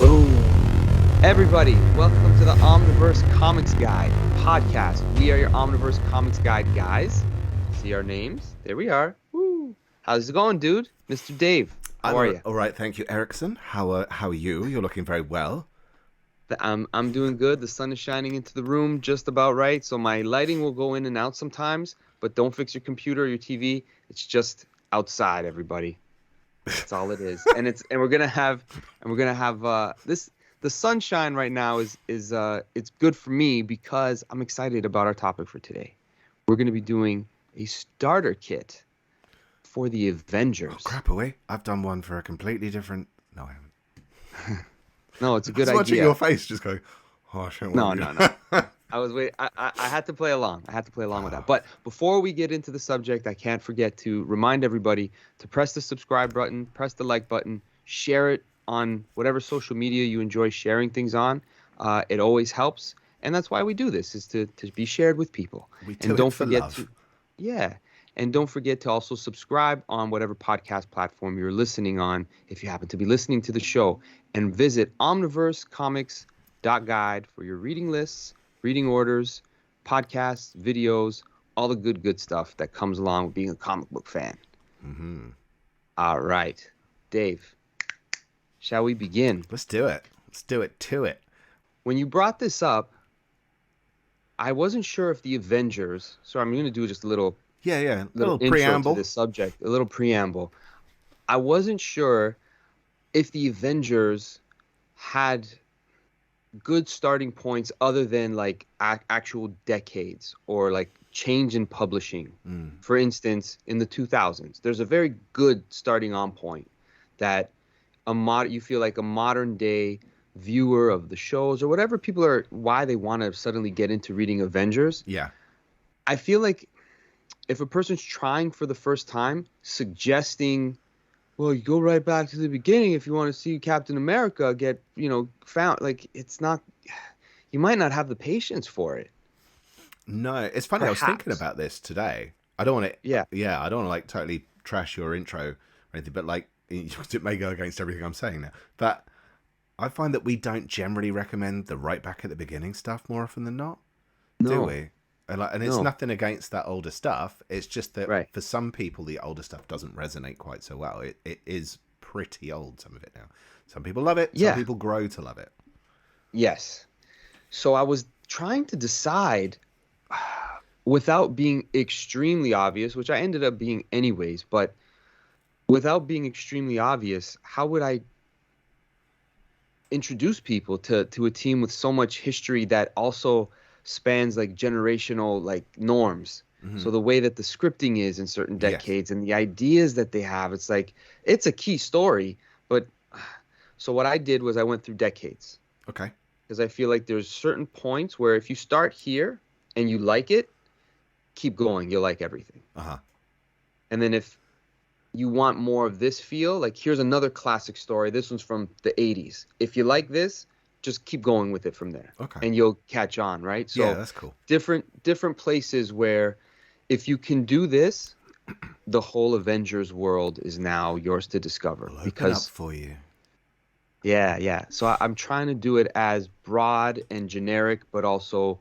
Boom. Everybody, welcome to the Omniverse Comics Guide podcast. We are your Omniverse Comics Guide guys. See our names? There we are. Woo. How's it going, dude? Mr. Dave, how are you? All right, thank you, Erickson. How are you? You're looking very well. I'm doing good. The sun is shining into the room just about right, so my lighting will go in and out sometimes, but don't fix your computer or your TV. It's just outside, everybody. That's all it is. And we're gonna have this. The sunshine right now is it's good for me because I'm excited about our topic for today. We're gonna be doing a starter kit for the Avengers. Oh, crap away. I've done one for a completely different... No, I haven't. No, it's a good I was watching idea. your face just go, oh, I shouldn't No. want you. I was waiting. I had to play along. With that. But before we get into the subject, I can't forget to remind everybody to press the subscribe button, press the like button, share it on whatever social media you enjoy sharing things on. It always helps, and that's why we do this, is to be shared with people. And don't forget to, and don't forget to also subscribe on whatever podcast platform you're listening on, if you happen to be listening to the show, and visit omniversecomics.guide for your reading lists, reading orders, podcasts, videos, all the good stuff that comes along with being a comic book fan. Mm-hmm. All right, Dave, shall we begin? Let's do it. Let's do it to it. When you brought this up, I wasn't sure if the Avengers, so I'm going to do just a little Little intro preamble to this subject, a little preamble. I wasn't sure if the Avengers had good starting points other than like actual decades or like change in publishing. For instance, in the 2000s, there's a very good starting on point that you feel like a modern day viewer of the shows or whatever people are, why they want to suddenly get into reading Avengers. Yeah. I feel like if a person's trying for the first time, suggesting, well, you go right back to the beginning if you want to see Captain America get, found. Like, it's not, you might not have the patience for it. No, it's funny. Perhaps. I was thinking about this today. I don't want to, Yeah. I don't want to like totally trash your intro or anything, but like, it may go against everything I'm saying now. But I find that we don't generally recommend the right back at the beginning stuff more often than not. No. Do we? And it's No. nothing against that older stuff. It's just that Right. for some people, the older stuff doesn't resonate quite so well. It is pretty old, some of it now. Some people love it. Yeah. Some people grow to love it. Yes. So I was trying to decide, without being extremely obvious, which I ended up being anyways, but without being extremely obvious, how would I introduce people to a team with so much history that also spans like generational like norms. Mm-hmm. So the way that the scripting is in certain decades and the ideas that they have, it's like, it's a key story. But so what I did was I went through decades. Okay. Because I feel like there's certain points where if you start here and you like it, keep going. You'll like everything. Uh-huh. And then if you want more of this feel, like here's another classic story. This one's from the 80s. If you like this, just keep going with it from there. Okay. And you'll catch on, right? So yeah, that's cool. Different places where if you can do this, the whole Avengers world is now yours to discover. We'll because open up for you. Yeah. So I'm trying to do it as broad and generic, but also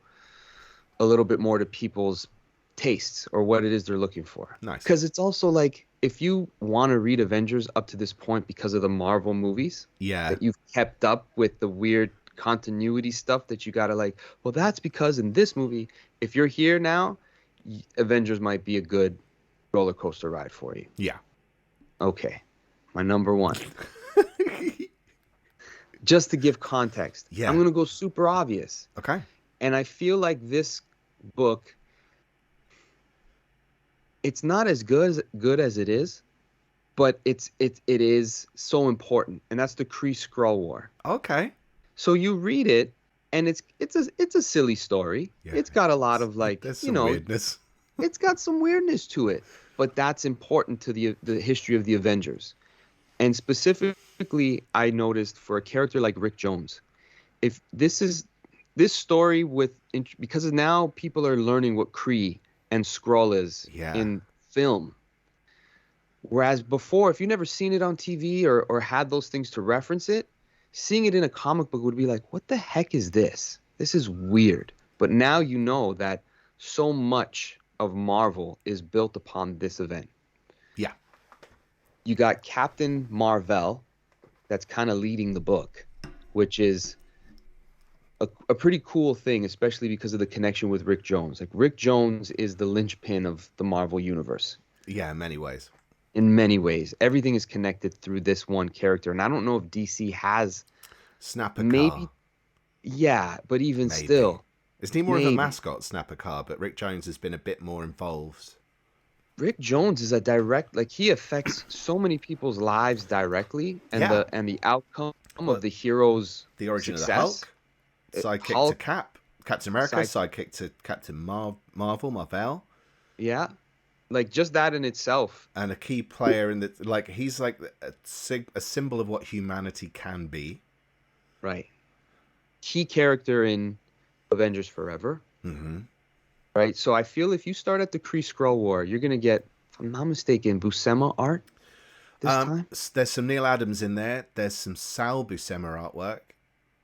a little bit more to people's tastes or what it is they're looking for. Nice. Because it's also like, if you want to read Avengers up to this point because of the Marvel movies, that you've kept up with the weird continuity stuff that you got to like, well, that's because in this movie, if you're here now, Avengers might be a good roller coaster ride for you. Yeah. Okay. My number one. Just to give context, I'm going to go super obvious. Okay. And I feel like this book, it's not as good as it is, but it is so important, and that's the Kree-Skrull War. Okay. So you read it, and it's a silly story. Yeah. It's got a lot of like, weirdness. It's got some weirdness to it, but that's important to the history of the Avengers, and specifically, I noticed for a character like Rick Jones, if this story because now people are learning what Kree and Skrull is in film. Whereas before, if you never seen it on TV or had those things to reference it, seeing it in a comic book would be like, what the heck is this? This is weird. But now you know that so much of Marvel is built upon this event. Yeah. You got Captain Marvel that's kind of leading the book, which is a pretty cool thing, especially because of the connection with Rick Jones. Like, Rick Jones is the linchpin of the Marvel universe. Yeah, in many ways. In many ways. Everything is connected through this one character. And I don't know if DC has Snapper maybe, Car. yeah, but even Maybe. still, Isn't he more of a maybe. mascot, Snapper Car? But Rick Jones has been a bit more involved. Rick Jones is a direct, like, he affects so many people's lives directly, and Yeah. the outcome Well, of the hero's the origin of the success. Hulk, sidekick to Hulk, Cap, Captain America, side, sidekick to Captain Marvel, yeah, like just that in itself, and a key player in the like. He's like a symbol of what humanity can be. right? Key character in Avengers Forever, Mm-hmm. right? So I feel if you start at the Kree Skrull War, you're gonna get, if I'm not mistaken, Buscema art this time. There's some Neil Adams in there. There's some Sal Buscema artwork.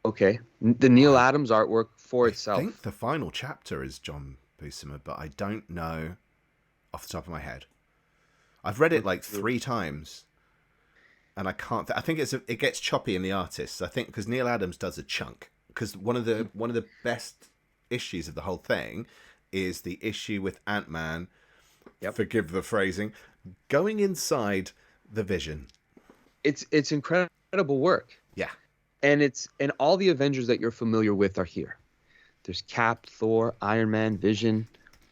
Okay, the Neil I Adams artwork for I think itself. the final chapter is John Buscema, but I don't know off the top of my head. I've read it like 3 times, and I can't. I think it gets choppy in the artists. I think because Neil Adams does a chunk. Because one of the best issues of the whole thing is the issue with Ant-Man. Yep. Forgive the phrasing. Going inside the Vision. It's incredible work. Yeah. And all the Avengers that you're familiar with are here. There's Cap, Thor, Iron Man, Vision,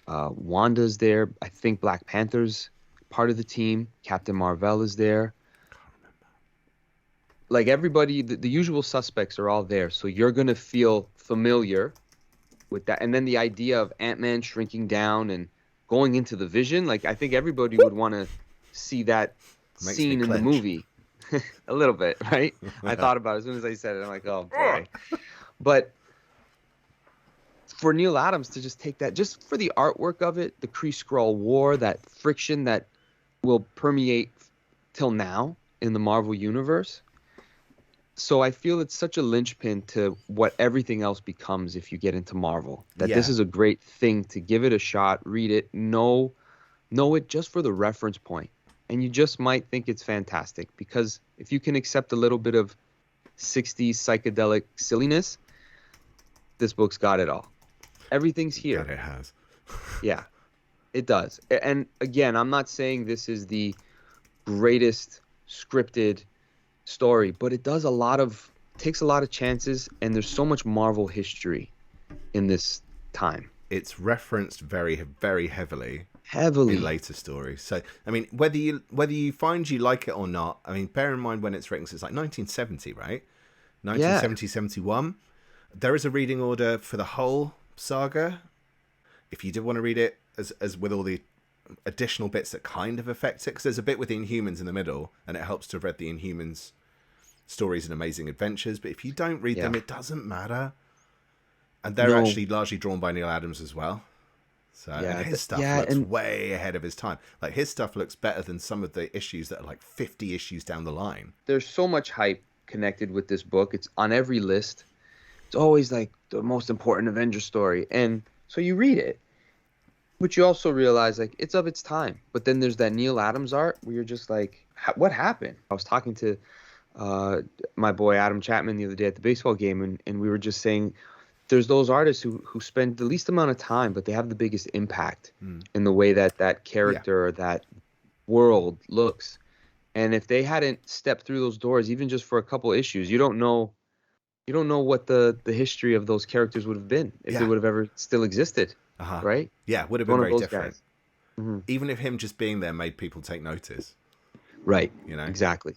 Wanda's there. I think Black Panther's part of the team. Captain Marvel is there. Like, everybody, the usual suspects are all there. So you're going to feel familiar with that. And then the idea of Ant-Man shrinking down and going into the Vision, like, I think everybody would want to see that Makes scene me in the clench. movie. A little bit, right? I thought about it as soon as I said it. I'm like, oh boy. But for Neil Adams to just take that, just for the artwork of it, the Kree Skrull War, that friction that will permeate till now in the Marvel universe. So I feel it's such a linchpin to what everything else becomes if you get into Marvel. That this Yeah. is a great thing to give it a shot, read it, know it just for the reference point. And you just might think it's fantastic, because if you can accept a little bit of 60s psychedelic silliness, this book's got it all. Everything's here. That it has. Yeah, it does. And again, I'm not saying this is the greatest scripted story, but it does takes a lot of chances, and there's so much Marvel history in this time. It's referenced very, very heavily Heavily. in later stories. So, I mean, whether you find you like it or not, I mean, bear in mind when it's written, so it's like 1970, right? 1970, 71. There is a reading order for the whole saga. If you did want to read it as with all the additional bits that kind of affect it, because there's a bit with the Inhumans in the middle, and it helps to have read the Inhumans stories and Amazing Adventures. But if you don't read them, it doesn't matter. And they're actually largely drawn by Neil Adams as well. So, and his stuff looks way ahead of his time. Like, his stuff looks better than some of the issues that are like 50 issues down the line. There's so much hype connected with this book. It's on every list. It's always like the most important Avengers story. And so you read it, but you also realize, like, it's of its time. But then there's that Neil Adams art where you're just like, what happened? I was talking to my boy Adam Chapman the other day at the baseball game, and we were just saying, there's those artists who spend the least amount of time, but they have the biggest impact in the way that character or that world looks. And if they hadn't stepped through those doors, even just for a couple issues, you don't know what the history of those characters would have been if they would have ever still existed. Right? Yeah, would have been very different. Mm-hmm. Even if him just being there made people take notice. Right. You know? Exactly.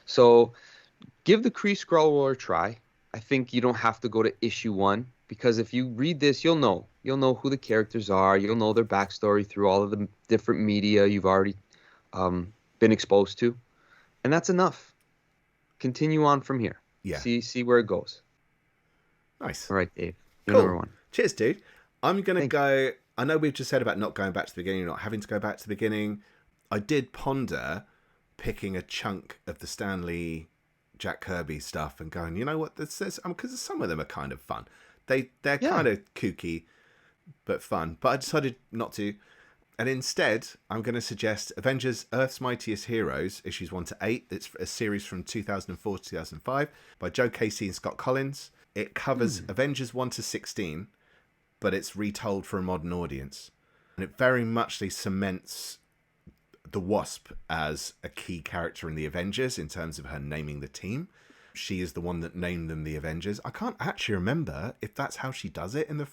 So give the Kree Skrull War a try. I think you don't have to go to issue 1, because if you read this, you'll know who the characters are. You'll know their backstory through all of the different media you've already been exposed to. And that's enough. Continue on from here. Yeah. See where it goes. Nice. All right, Dave. You're cool. number 1. Cheers, dude. I'm going to go... I know we've just said about not going back to the beginning, not having to go back to the beginning. I did ponder picking a chunk of the Stan Lee Jack Kirby stuff and going, you know what, this because some of them are kind of fun. They're Yeah. kind of kooky but fun. But I decided not to. And instead, I'm going to suggest Avengers Earth's Mightiest Heroes, issues 1 to 8. It's a series from 2004 to 2005 by Joe Casey and Scott Collins. It covers Avengers 1 to 16, but it's retold for a modern audience. And it very muchly cements the Wasp as a key character in the Avengers in terms of her naming the team. She is the one that named them the Avengers. I can't actually remember if that's how she does it in the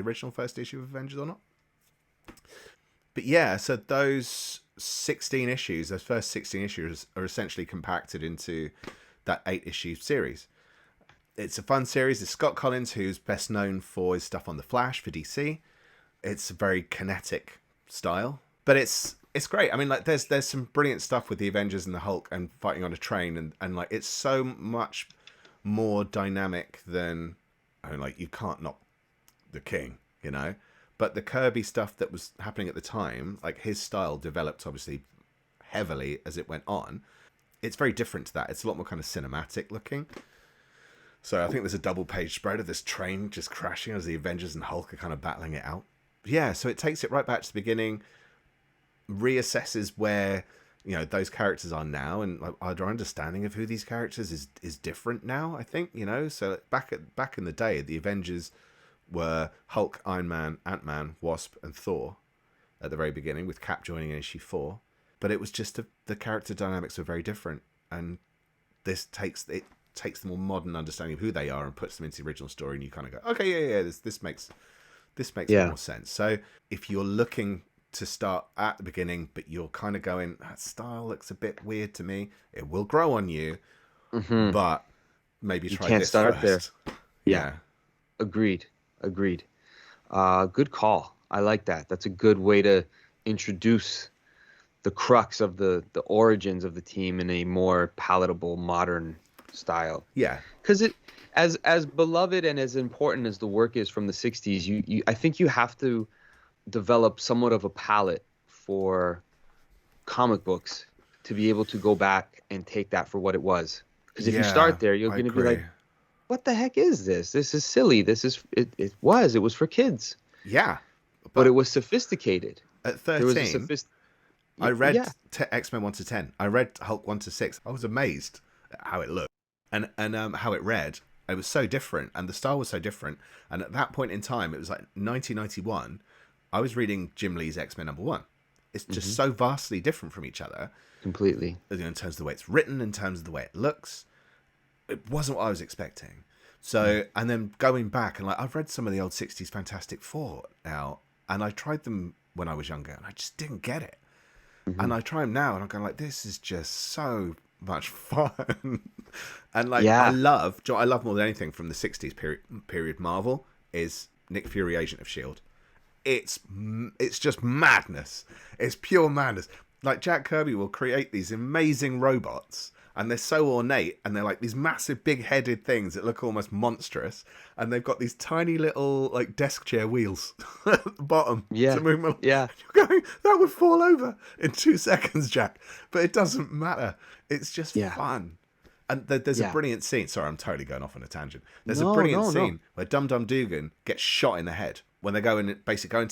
original first issue of Avengers or not. But yeah, so those first 16 issues are essentially compacted into that 8-issue series. It's a fun series. It's Scott Collins, who's best known for his stuff on The Flash for DC. It's a very kinetic style, but it's great. I mean, like there's some brilliant stuff with the Avengers and the Hulk and fighting on a train, and like it's so much more dynamic than, I mean, like you can't knock the King, you know. But the Kirby stuff that was happening at the time, like his style developed obviously heavily as it went on. It's very different to that. It's a lot more kind of cinematic looking. So I think there's a double page spread of this train just crashing as the Avengers and Hulk are kind of battling it out. Yeah, so it takes it right back to the beginning, reassesses where, you know, those characters are now, and like our understanding of who these characters is different now, I think, you know. So back in the day, the Avengers were Hulk, Iron Man, Ant-Man, Wasp, and Thor at the very beginning, with Cap joining in issue 4. But it was just the character dynamics were very different, and this takes the more modern understanding of who they are and puts them into the original story, and you kind of go, okay, yeah, this makes more sense. So if you're looking to start at the beginning, but you're kind of going, that style looks a bit weird to me, it will grow on you, but maybe try can't this start first. there. Yeah. Agreed. Good call. I like that. That's a good way to introduce the crux of the origins of the team in a more palatable, modern style. Yeah. Because it, as beloved and as important as the work is from the 60s, I think you have to develop somewhat of a palate for comic books to be able to go back and take that for what it was. Because if you start there, you're going to be like, what the heck is this? This is silly. It was for kids. Yeah. But it was sophisticated. At 13, I read X-Men 1 to 10. I read Hulk 1 to 6. I was amazed at how it looked and how it read. It was so different, and the style was so different. And at that point in time, it was like 1991. I was reading Jim Lee's X-Men #1. It's just so vastly different from each other. Completely. In terms of the way it's written, in terms of the way it looks. It wasn't what I was expecting. So, and then going back, and like I've read some of the old 60s Fantastic Four now, and I tried them when I was younger, and I just didn't get it. And I try them now, and I'm going like, this is just so much fun. And like, I love more than anything from the 60s period Marvel is Nick Fury, Agent of S.H.I.E.L.D. It's just madness. It's pure madness. Like Jack Kirby will create these amazing robots, and they're so ornate, and they're like these massive big-headed things that look almost monstrous, and they've got these tiny little like desk chair wheels at the bottom to move them. Yeah. You're going, that would fall over in 2 seconds, Jack. But it doesn't matter. It's just fun. And there's a brilliant scene. Sorry, I'm totally going off on a tangent. There's a brilliant scene where Dum Dum Dugan gets shot in the head when they go into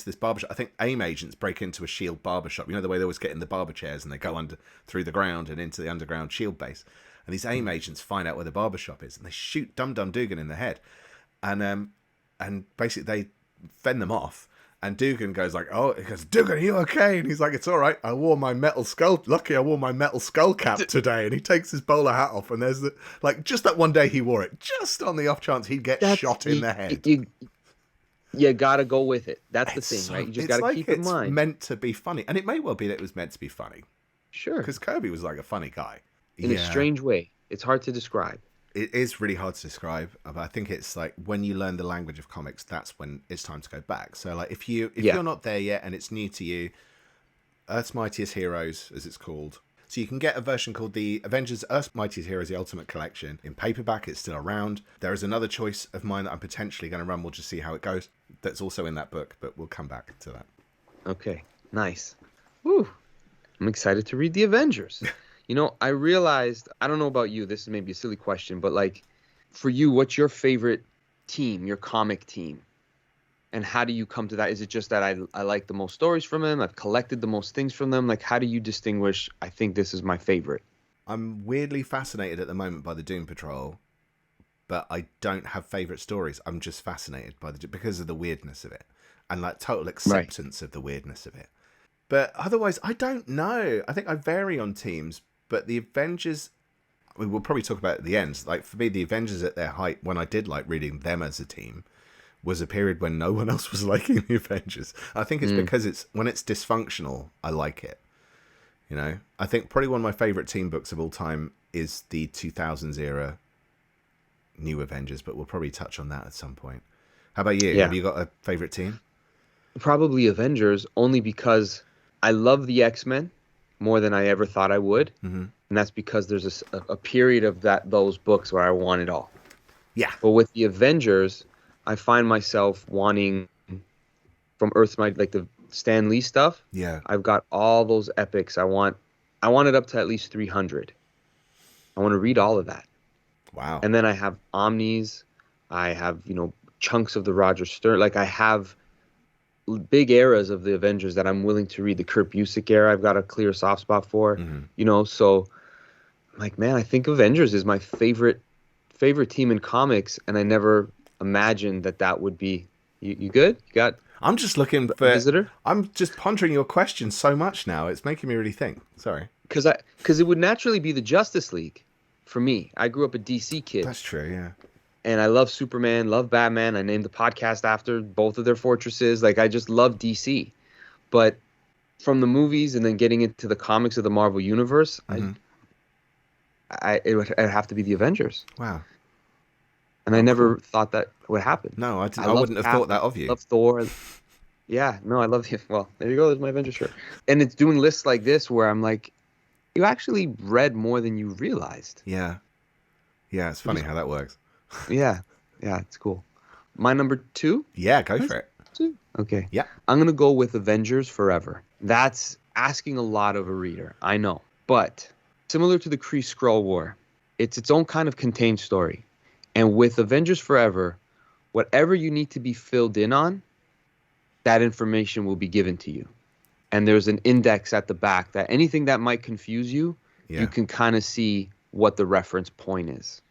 this barbershop. I think AIM agents break into a S.H.I.E.L.D. barbershop. You know the way they always get in the barber chairs and they go through the ground and into the underground S.H.I.E.L.D. base. And these AIM agents find out where the barbershop is and they shoot Dum Dum Dugan in the head. And basically they fend them off. And Dugan goes like, Dugan, are you okay? And he's like, it's all right. I wore my metal skull. Lucky I wore my metal skull cap today. And he takes his bowler hat off. And there's just that one day he wore it, just on the off chance he'd get shot in the head. You gotta go with it. That's the thing, right? You just gotta keep in mind. It's meant to be funny. And it may well be that it was meant to be funny. Sure. Because Kirby was like a funny guy. In a strange way. It's hard to describe. It is really hard to describe, but I think it's like when you learn the language of comics, that's when it's time to go back. So like if you're not there yet and it's new to you, Earth's Mightiest Heroes, as it's called. So you can get a version called the Avengers Earth's Mightiest Heroes, the Ultimate Collection. In paperback, it's still around. There is another choice of mine that I'm potentially going to run. We'll just see how it goes. That's also in that book, but we'll come back to that. Okay, nice. Woo. I'm excited to read the Avengers. I realized, I don't know about you, this is maybe a silly question, but like for you, what's your favorite team, your comic team? And how do you come to that? Is it just that I like the most stories from them? I've collected the most things from them. Like, how do you distinguish, I think this is my favorite? I'm weirdly fascinated at the moment by the Doom Patrol, but I don't have favorite stories. I'm just fascinated by because of the weirdness of it and like total Right. acceptance of the weirdness of it. But otherwise, I don't know. I think I vary on teams, but the Avengers, we will probably talk about it at the end. Like for me, the Avengers at their height, when I did like reading them as a team, was a period when no one else was liking the Avengers. I think it's because when it's dysfunctional, I like it. I think probably one of my favorite team books of all time is the 2000s era New Avengers, but we'll probably touch on that at some point. How about you? Yeah. Have you got a favorite team? Probably Avengers, only because I love the X-Men more than I ever thought I would. Mm-hmm. And that's because there's a period of those books where I want it all. Yeah. But with the Avengers, I find myself wanting from Earth's Might, like the Stan Lee stuff. Yeah. I've got all those epics. I want it up to at least 300. I want to read all of that. Wow. And then I have Omnis. I have, chunks of the Roger Stern. Like I have big eras of the Avengers that I'm willing to read. The Kurt Busiek era, I've got a clear soft spot for. Mm-hmm. So like, man, I think Avengers is my favorite team in comics, and I never imagined that would be. You good? You got? I'm just looking for a visitor. I'm just pondering your question so much now. It's making me really think. Sorry. Because it would naturally be the Justice League for me. I grew up a DC kid. That's true, yeah. And I love Superman, love Batman. I named the podcast after both of their fortresses. Like, I just love DC. But from the movies and then getting into the comics of the Marvel Universe, Mm-hmm. it would have to be the Avengers. Wow. And I never thought that would happen. No, I wouldn't have thought that of you. I love Thor. Yeah, no, I love the. Well, there you go. There's my Avengers shirt. And it's doing lists like this where I'm like, you actually read more than you realized. Yeah. Yeah, it's funny how that works. Yeah, it's cool. My number 2? Yeah, go for it. 2? Okay. Yeah. I'm going to go with Avengers Forever. That's asking a lot of a reader, I know. But similar to the Kree-Skrull War, it's its own kind of contained story. And with Avengers Forever, whatever you need to be filled in on, that information will be given to you. And there's an index at the back that anything that might confuse you, you can kind of see what the reference point is.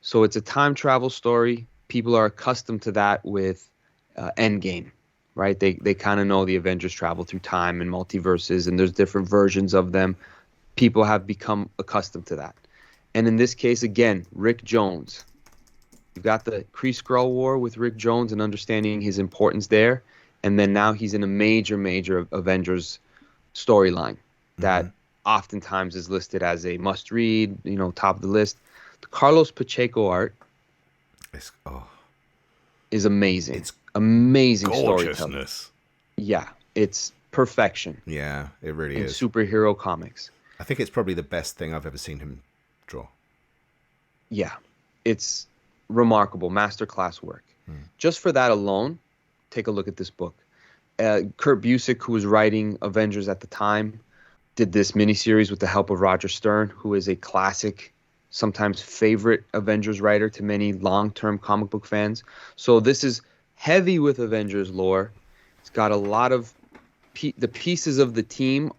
So it's a time travel story. People are accustomed to that with Endgame, right? They kind of know the Avengers travel through time and multiverses, and there's different versions of them. People have become accustomed to that. And in this case, again, Rick Jones. You've got the Kree-Skrull War with Rick Jones and understanding his importance there. And then now he's in a major Avengers storyline that oftentimes is listed as a must-read, top of the list. The Carlos Pacheco art is amazing. It's amazing storytelling. Yeah, it's perfection. Yeah, it really is. Superhero comics. I think it's probably the best thing I've ever seen him draw. Yeah, it's remarkable, masterclass work. Just for that alone, take a look at this book. Kurt Busiek, who was writing Avengers at the time, did this miniseries with the help of Roger Stern, who is a classic, sometimes favorite Avengers writer to many long-term comic book fans. So this is heavy with Avengers lore. It's got a lot of the pieces of the team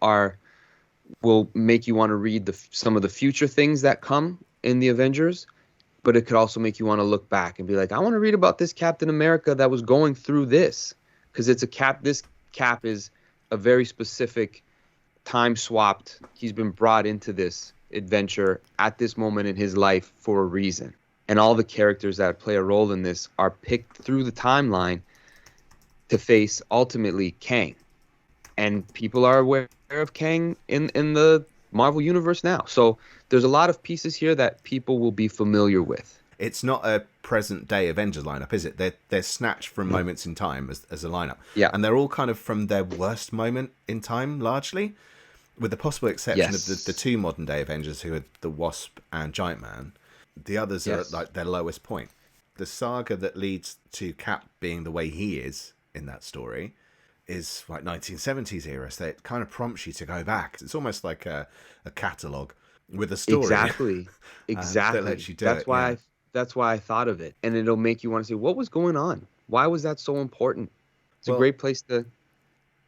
will make you want to read some of the future things that come in the Avengers, but it could also make you want to look back and be like, I want to read about this Captain America that was going through this, because it's a cap. This Cap is a very specific time swapped. He's been brought into this adventure at this moment in his life for a reason. And all the characters that play a role in this are picked through the timeline to face ultimately Kang. And people are aware of Kang in the Marvel Universe now. So there's a lot of pieces here that people will be familiar with. It's not a present day Avengers lineup, is it? They're snatched from moments in time as a lineup. Yeah. And they're all kind of from their worst moment in time, largely, with the possible exception of the two modern day Avengers, who are the Wasp and Giant Man. The others are at like their lowest point. The saga that leads to Cap being the way he is in that story is like 1970s era, so it kind of prompts you to go back. It's almost like a catalogue with a story. Exactly. That Exactly. lets you do it. That's why I thought of it. And it'll make you want to say, what was going on? Why was that so important? It's a great place to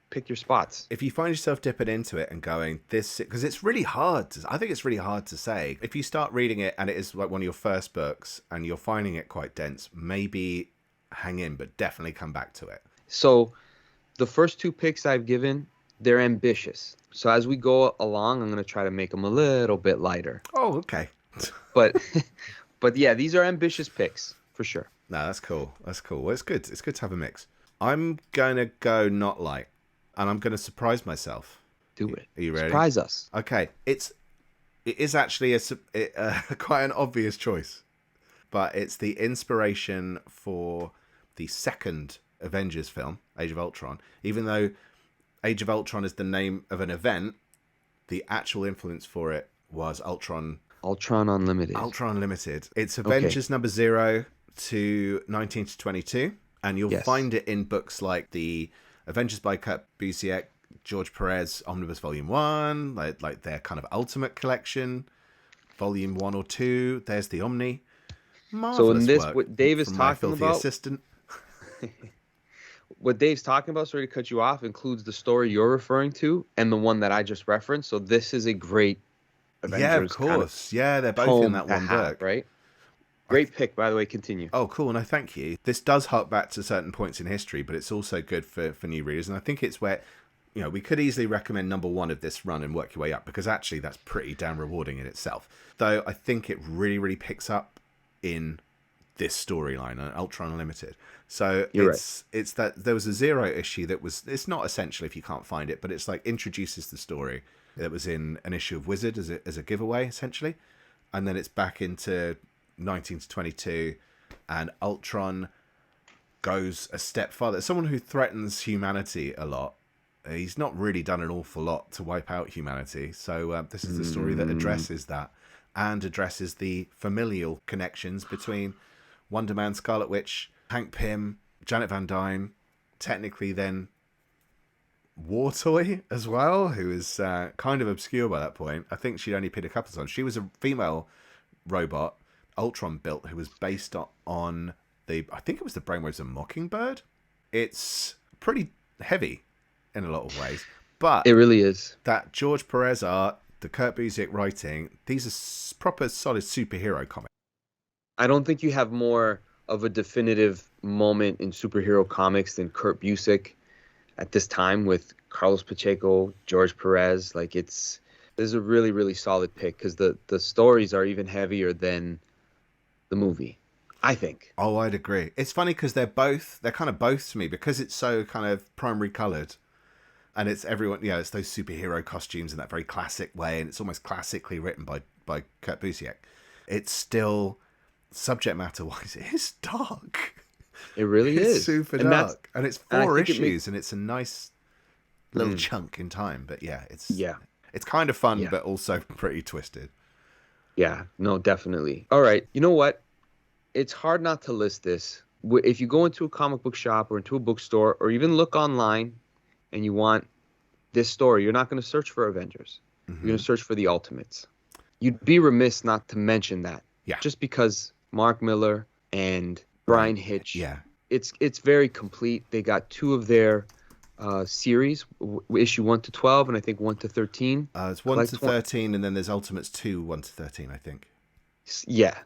pick your spots. If you find yourself dipping into it and going, this, because it's really hard I think it's really hard to say. If you start reading it and it is like one of your first books and you're finding it quite dense, maybe hang in, but definitely come back to it. So the first two picks I've given, they're ambitious. So as we go along, I'm going to try to make them a little bit lighter. Oh, okay. But yeah, these are ambitious picks for sure. No, that's cool. That's cool. Well, it's good. It's good to have a mix. I'm going to go not light, and I'm going to surprise myself. Do it. Are you ready? Surprise us. Okay. It is actually quite an obvious choice, but it's the inspiration for the second Avengers film, Age of Ultron. Even though Age of Ultron is the name of an event, the actual influence for it was Ultron Unlimited. Ultron Unlimited. It's Avengers number 0 to 19 to 22, and you'll find it in books like the Avengers by Kurt Busiek, George Perez Omnibus Volume 1, like their kind of Ultimate Collection, Volume 1 or 2. There's the Omni. Marvelous so in this, work what Dave is talking about, assistant. what Dave's talking about, sorry to cut you off, includes the story you're referring to and the one that I just referenced. So this is a great Avengers. Yeah, of course. They're both in that one book. Right? Great pick, by the way. Continue. Oh, cool. No, thank you. This does hark back to certain points in history, but it's also good for new readers. And I think it's where, we could easily recommend number 1 of this run and work your way up, because actually that's pretty damn rewarding in itself. Though I think it really, really picks up in this storyline, Ultron Unlimited. So it's that there was a 0 issue that was, it's not essential if you can't find it, but it's like introduces the story that was in an issue of Wizard as a giveaway, essentially. And then it's back into 19 to 22, and Ultron goes a step farther. Someone who threatens humanity a lot. He's not really done an awful lot to wipe out humanity. So this is the story that addresses that, and addresses the familial connections between Wonder Man, Scarlet Witch, Hank Pym, Janet Van Dyne, technically then War Toy as well, who is kind of obscure by that point. I think she'd only appeared a couple of times. She was a female robot Ultron built, who was based on I think it was the brainwaves of Mockingbird. It's pretty heavy in a lot of ways, but it really is. That George Perez art, the Kurt Busiek writing, these are proper solid superhero comics. I don't think you have more of a definitive moment in superhero comics than Kurt Busiek at this time, with Carlos Pacheco, George Perez. Like, this is a really, really solid pick, because the stories are even heavier than the movie, I think. Oh, I'd agree. It's funny because they're kind of both to me, because it's so kind of primary coloured, and it's everyone, it's those superhero costumes in that very classic way, and it's almost classically written by Kurt Busiek. It's still, subject matter wise, it is dark. It really is. It's super dark, and it's 4 issues, and it's a nice little chunk in time. But it's kind of fun, but also pretty twisted. Yeah, no, definitely. All right, you know what? It's hard not to list this. If you go into a comic book shop or into a bookstore, or even look online, and you want this story, you're not going to search for Avengers. You're going to search for the Ultimates. You'd be remiss not to mention that. Yeah. Just because Mark Millar and Brian Hitch. Yeah. It's very complete. They got 2 of their series, issue 1 to 12, and I think 1 to 13. It's 1 to 13, and then there's Ultimates 2, 1 to 13, I think. Yeah,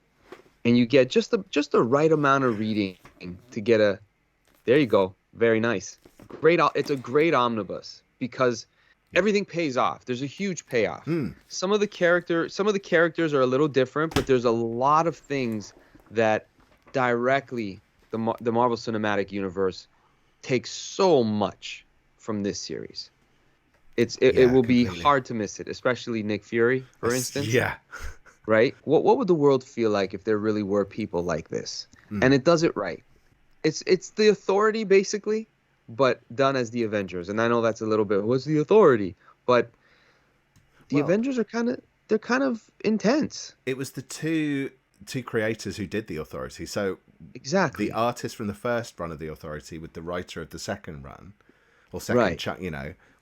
and you get just the right amount of reading to get a. There you go. Very nice. Great. It's a great omnibus, because everything pays off. There's a huge payoff. Some of the characters are a little different, but there's a lot of things that directly the Marvel Cinematic Universe takes so much from this series. It will be hard to miss it, especially Nick Fury, for instance. Yeah. Right? What would the world feel like if there really were people like this? And it does it right. It's the Authority, basically, but done as the Avengers. And I know that's a little bit, what's the Authority? But the Avengers are kind of intense. It was the two creators who did the Authority. So exactly, the artist from the first run of the Authority with the writer of the second run, or second chunk,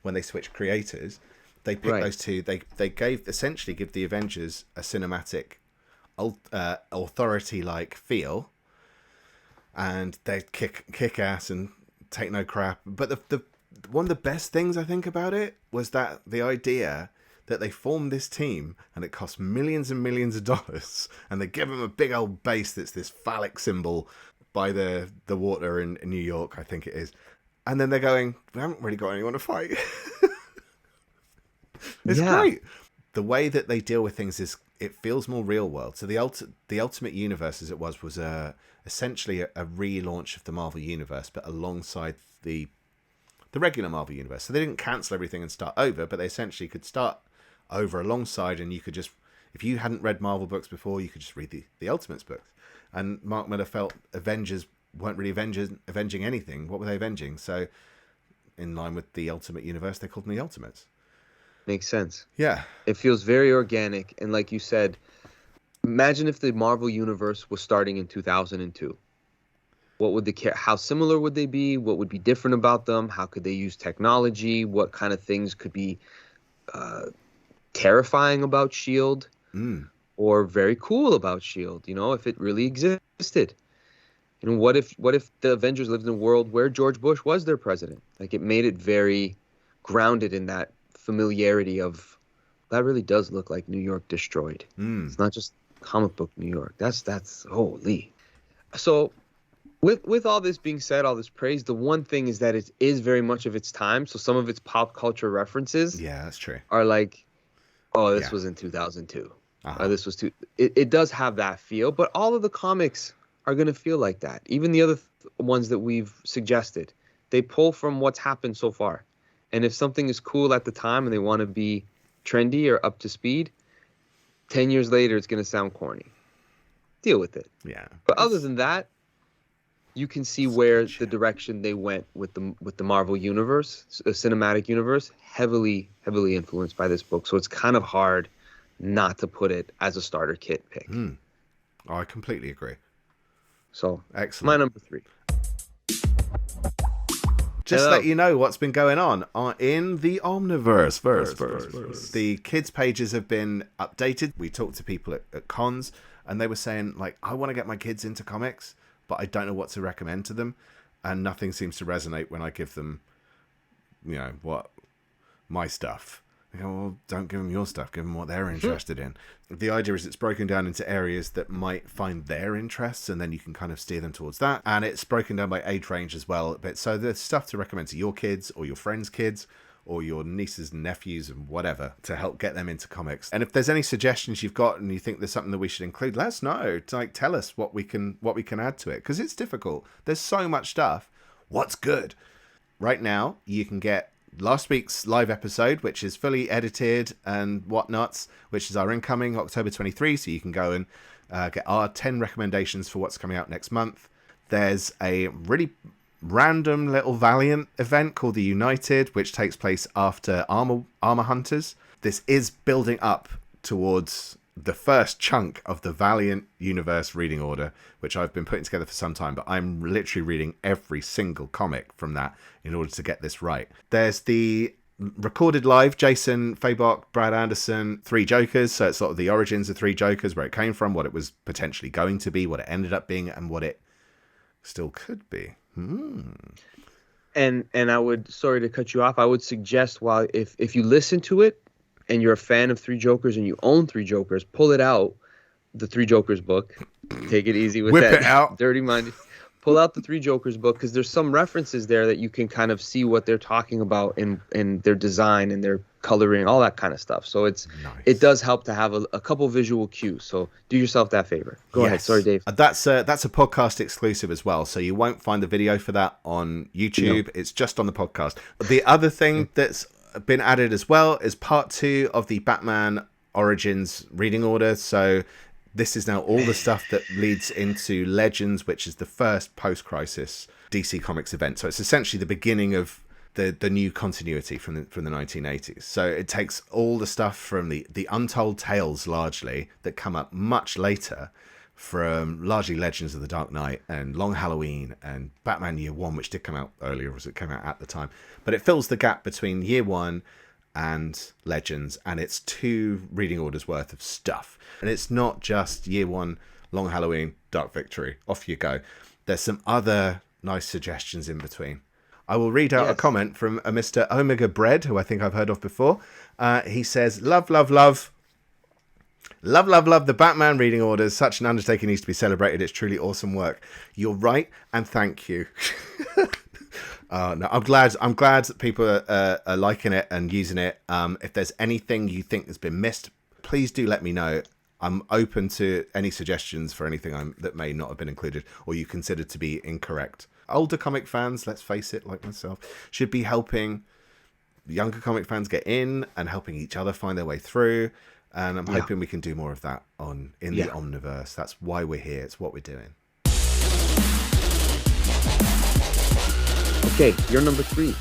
when they switch creators, they pick those two. They essentially give the Avengers a cinematic authority-like feel, and they kick ass and take no crap. But the one of the best things I think about it was that the idea that they formed this team and it cost millions and millions of dollars, and they give them a big old base that's this phallic symbol by the water in New York, I think it is. And then they're going, we haven't really got anyone to fight. It's great. The way that they deal with things it feels more real world. So the Ultimate Universe, as it was essentially a relaunch of the Marvel Universe, but alongside the regular Marvel Universe. So they didn't cancel everything and start over, but they essentially could start over alongside, and you could just, if you hadn't read Marvel books before, you could just read the Ultimates books. And Mark Miller felt Avengers weren't really avenging anything. What were they avenging? So in line with the Ultimate Universe, they called them the Ultimates. Makes sense. Yeah. It feels very organic. And like you said, imagine if the Marvel Universe was starting in 2002. What would how similar would they be? What would be different about them? How could they use technology? What kind of things could be terrifying about S.H.I.E.L.D. Or very cool about S.H.I.E.L.D., if it really existed? What if the Avengers lived in a world where George Bush was their president? Like, it made it very grounded in that familiarity of, that really does look like New York destroyed. It's not just comic book New York. That's holy. So with all this being said, all this praise, the one thing is that it is very much of its time. So some of its pop culture references, that's true, are like, oh, this was in 2002. This was it does have that feel, but all of the comics are going to feel like that. Even the other ones that we've suggested, they pull from what's happened so far. And if something is cool at the time and they want to be trendy or up to speed, 10 years later, it's going to sound corny. Deal with it. Yeah. But other than that, you can see where the direction they went with the Marvel universe, cinematic universe, heavily influenced by this book. So it's kind of hard not to put it as a starter kit pick. I completely agree. So excellent. My number 3. Just let you know what's been going on in the Omniverse. The kids' pages have been updated. We talked to people at cons, and they were saying, like, I want to get my kids into comics, but I don't know what to recommend to them. And nothing seems to resonate when I give them, my stuff. They go, well, don't give them your stuff. Give them what they're interested in. The idea is it's broken down into areas that might find their interests, and then you can kind of steer them towards that. And it's broken down by age range as well a bit. So there's stuff to recommend to your kids or your friends' kids or your nieces and nephews and whatever to help get them into comics. And if there's any suggestions you've got and you think there's something that we should include, let us know. Like, tell us what we can add to it, because it's difficult. There's so much stuff. What's good? Right now, you can get last week's live episode, which is fully edited and whatnots, which is our incoming October 23. So you can go and get our 10 recommendations for what's coming out next month. There's a really random little Valiant event called the United, which takes place after Armor Hunters. This is building up towards the first chunk of the Valiant Universe reading order, which I've been putting together for some time, but I'm literally reading every single comic from that in order to get this right. There's the recorded live Jason Fabok, Brad Anderson, Three Jokers. So it's sort of the origins of Three Jokers, where it came from, what it was potentially going to be, what it ended up being, and what it still could be. And I would, sorry to cut you off, I would suggest, while if you listen to it and you're a fan of Three Jokers and you own Three Jokers, pull it out, the Three Jokers book. Take it easy with Whip that. It out. Dirty minded. Pull out the Three Jokers book, because there's some references there that you can kind of see what they're talking about in their design and their coloring, all that kind of stuff. So it does help to have a couple visual cues. So do yourself that favor. Go ahead. Sorry, Dave. That's a podcast exclusive as well. So you won't find the video for that on YouTube. No. It's just on the podcast. The other thing that's been added as well is part 2 of the Batman Origins reading order. So this is now all the stuff that leads into Legends, which is the first post-crisis DC Comics event. So it's essentially the beginning of the new continuity from the 1980s. So it takes all the stuff from the untold tales largely that come up much later, from largely Legends of the Dark Knight and Long Halloween and Batman Year One, which did come out earlier, as it came out at the time. But it fills the gap between Year One and Legends, and it's 2 reading orders worth of stuff. And it's not just Year One, Long Halloween, Dark Victory. Off you go. There's some other nice suggestions in between. I will read out a comment from a Mr. Omega Bread, who I think I've heard of before. He says, love, love, love. Love, love, love the Batman reading orders. Such an undertaking needs to be celebrated. It's truly awesome work. You're right, and thank you. No, I'm glad that people are liking it and using it. If there's anything you think has been missed, please do let me know. I'm open to any suggestions for anything that may not have been included or you consider to be incorrect. Older comic fans, let's face it, like myself, should be helping younger comic fans get in and helping each other find their way through. And I'm hoping we can do more of that in the Omniverse. That's why we're here. It's what we're doing. Okay, you're number 3.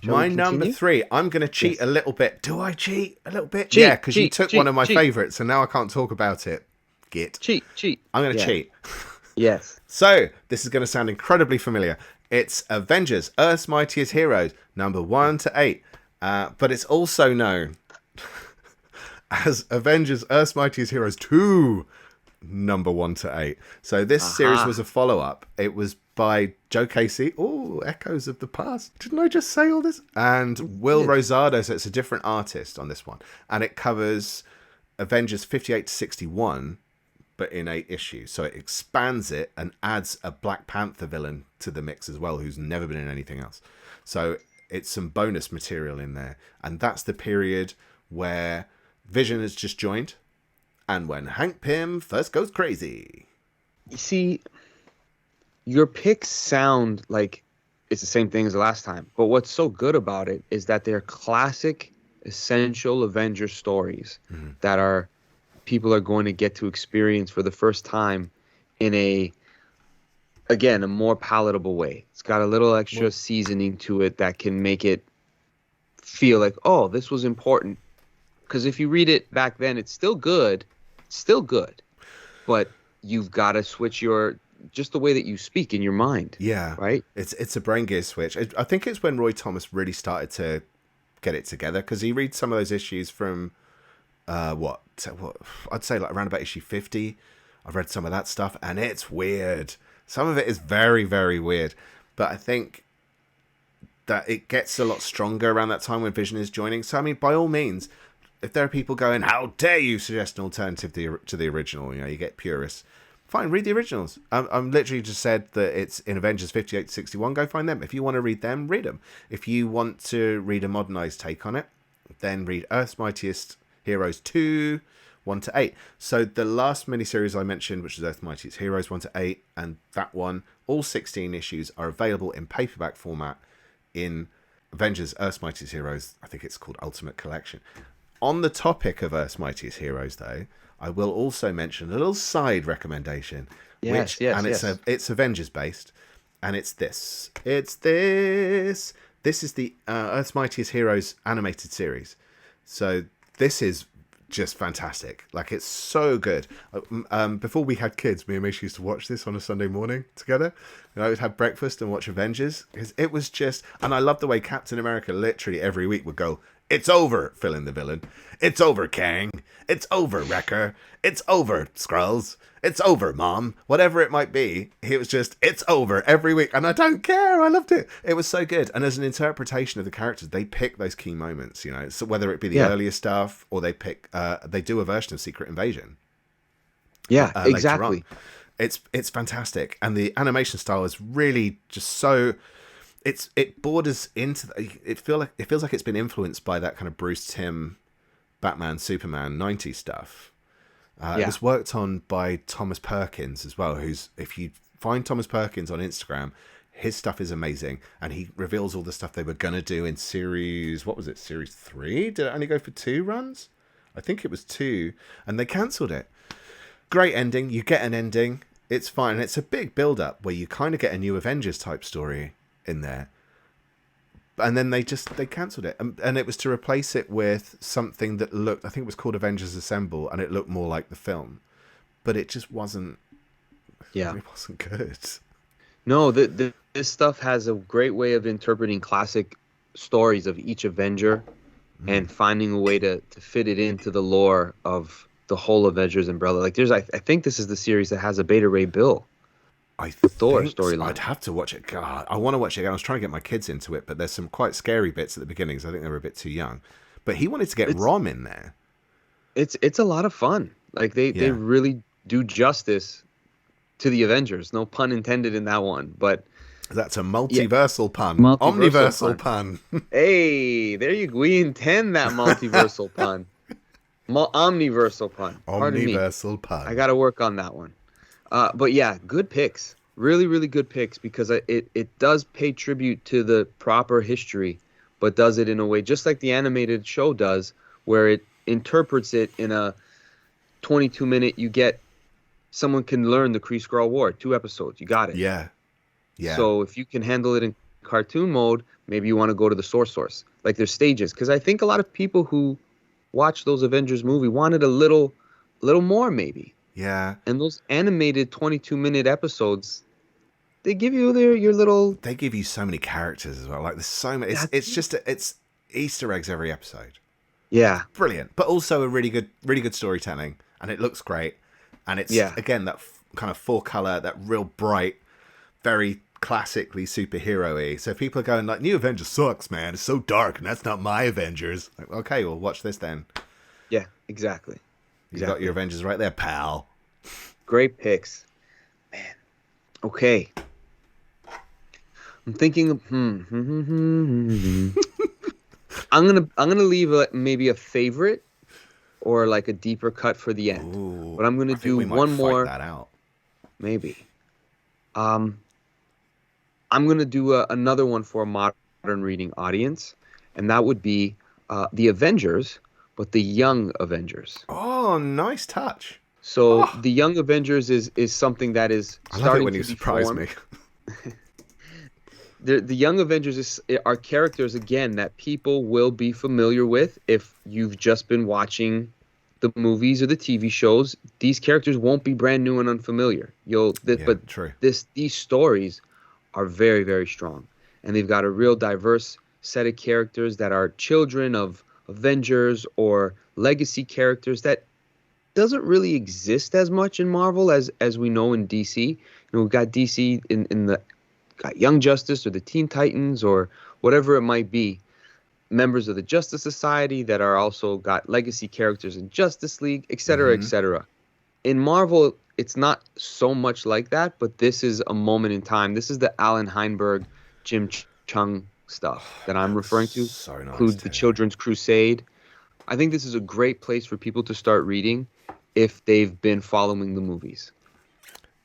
My number 3. I'm going to cheat a little bit. Do I cheat a little bit? Yeah, because you took one of my favourites, and now I can't talk about it. Cheat. I'm going to cheat. Yes. So, this is going to sound incredibly familiar. It's Avengers, Earth's Mightiest Heroes, number 1 to 8. But it's also known as Avengers, Earth's Mightiest Heroes 2, number 1 to 8. So, this series was a follow-up. It was by Joe Casey. Oh, echoes of the past. Didn't I just say all this? And Will Rosado. So, it's a different artist on this one. And it covers Avengers 58 to 61. But in 8 issues. So it expands it and adds a Black Panther villain to the mix as well, who's never been in anything else. So it's some bonus material in there. And that's the period where Vision has just joined and when Hank Pym first goes crazy. You see, your picks sound like it's the same thing as the last time. But what's so good about it is that they're classic, essential Avengers stories that are people are going to get to experience for the first time in a more palatable way. It's got a little extra seasoning to it that can make it feel like, oh, this was important. Because if you read it back then, it's still good, but you've got to switch just the way that you speak in your mind. Yeah, right. It's a brain gear switch. I think it's when Roy Thomas really started to get it together, because he reads some of those issues from what I'd say like around about issue 50. I've read some of that stuff and it's weird. Some of it is very, very weird, but I think that it gets a lot stronger around that time when Vision is joining. So I mean, by all means, if there are people going, how dare you suggest an alternative to the original, you get purists, fine, read the originals. I'm literally just said that it's in Avengers 58 to 61. Go find them. If you want to read them, read them. If you want to read a modernized take on it, then read Earth's Mightiest Heroes 2, 1 to 8. So the last miniseries I mentioned, which is Earth's Mightiest Heroes 1 to 8, and that one, all 16 issues are available in paperback format in Avengers Earth's Mightiest Heroes. I think it's called Ultimate Collection. On the topic of Earth's Mightiest Heroes, though, I will also mention a little side recommendation. It's Avengers based, and it's this. This is the Earth's Mightiest Heroes animated series. So this is just fantastic. Like, it's so good. Before we had kids, me and Mish used to watch this on a Sunday morning together. I would have breakfast and watch Avengers, because it was just, and I love the way Captain America literally every week would go, "It's over," fill in the villain. "It's over, Kang. It's over, Wrecker. It's over, Skrulls. It's over, Mom." Whatever it might be, he was just, "It's over," every week. And I don't care. I loved it. It was so good. And as an interpretation of the characters, they pick those key moments, So whether it be the earlier stuff or they do a version of Secret Invasion. Yeah, exactly. It's fantastic. And the animation style is really just so... It borders into... It feels like it's been influenced by that kind of Bruce Timm, Batman, Superman 90s stuff. It was worked on by Thomas Perkins as well, who's, if you find Thomas Perkins on Instagram, his stuff is amazing, and he reveals all the stuff they were going to do in series, what was it, series 3? Did it only go for 2 runs? I think it was 2, and they cancelled it. Great ending, you get an ending, it's fine, it's a big build-up where you kind of get a new Avengers type story in there. And then they cancelled it, and it was to replace it with something that looked, I think it was called Avengers Assemble, and it looked more like the film. but it just wasn't. Yeah. It wasn't good. No, this stuff has a great way of interpreting classic stories of each Avenger and finding a way to fit it into the lore of the whole Avengers umbrella. Like I think this is the series that has a Beta Ray Bill. I The Thor think storyline. I'd have to watch it. God, I want to watch it again. I was trying to get my kids into it, but there's some quite scary bits at the beginning, so I think they were a bit too young. But he wanted to get Rom in there. It's a lot of fun. Like they really do justice to the Avengers. No pun intended in that one, but that's a multiversal pun. Omniversal pun. Hey, there you go. We intend that multiversal pun. Omniversal pun. Omniversal pun. I got to work on that one. But yeah, good picks. Really, really good picks because it does pay tribute to the proper history, but does it in a way just like the animated show does, where it interprets it in a 22-minute. You get someone can learn the Kree-Skrull War, 2 episodes. You got it. Yeah. So if you can handle it in cartoon mode, maybe you want to go to the source. Like there's stages, because I think a lot of people who watch those Avengers movie wanted a little more maybe. Yeah. And those animated 22-minute episodes, they give you your little. They give you so many characters as well. Like there's so many. It's Easter eggs every episode. Yeah. Brilliant, but also a really good storytelling, and it looks great. And it's again that kind of 4-color, that real bright, very classically superhero-y. So people are going like, "New Avengers sucks, man. It's so dark, and that's not my Avengers." Like, okay, well, watch this then. Yeah, exactly. You got your Avengers right there, pal. Great picks, man. Okay, I'm thinking of I'm gonna leave maybe a favorite or like a deeper cut for the end. Ooh, but I'm gonna do one more. That out. Maybe. I'm gonna do another one for a modern reading audience, and that would be the Avengers, but the Young Avengers. Oh, nice touch. So the Young Avengers is something that is starting I love it when to you surprise formed. me. The Young Avengers are characters, again, that people will be familiar with if you've just been watching the movies or the TV shows. These characters won't be brand new and unfamiliar. True. These stories are very, very strong. And they've got a real diverse set of characters that are children of Avengers or legacy characters that doesn't really exist as much in Marvel as we know in DC. We've got DC got Young Justice or the Teen Titans or whatever it might be, members of the Justice Society that are also got legacy characters in Justice League, etc., etc. In Marvel, it's not so much like that, but this is a moment in time. This is the Alan Heinberg, Jim Chung stuff that I'm referring to. So nice. Includes the Children's Crusade. I think this is a great place for people to start reading if they've been following the movies,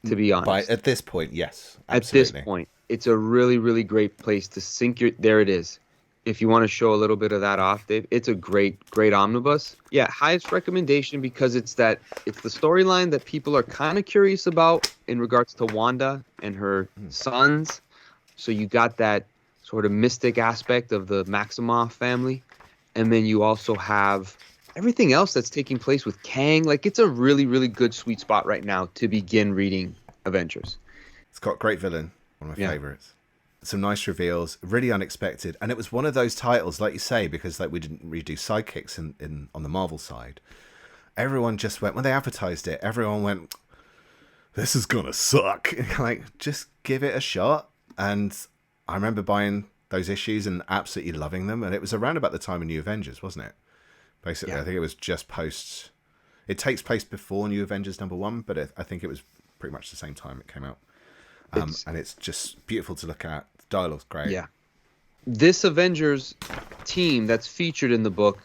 to be honest. At this point, yes. Absolutely. At this point, it's a really, really great place to sink your... There it is. If you want to show a little bit of that off, Dave, it's a great omnibus. Yeah, highest recommendation because it's the storyline that people are kind of curious about in regards to Wanda and her sons. So you got that sort of mystic aspect of the Maximoff family. And then you also have everything else that's taking place with Kang. Like, it's a really, really good sweet spot right now to begin reading Avengers. It's got great villain. One of my favorites. Some nice reveals, really unexpected, and it was one of those titles, like you say, because like we didn't really do sidekicks in on the Marvel side. Everyone just went when they advertised it. Everyone went, "This is gonna suck." Like, just give it a shot. And I remember buying those issues and absolutely loving them. And it was around about the time of New Avengers, wasn't it? Basically, I think it was just post. It takes place before New Avengers #1, but I think it was pretty much the same time it came out. And it's just beautiful to look at. The dialogue's great. Yeah. This Avengers team that's featured in the book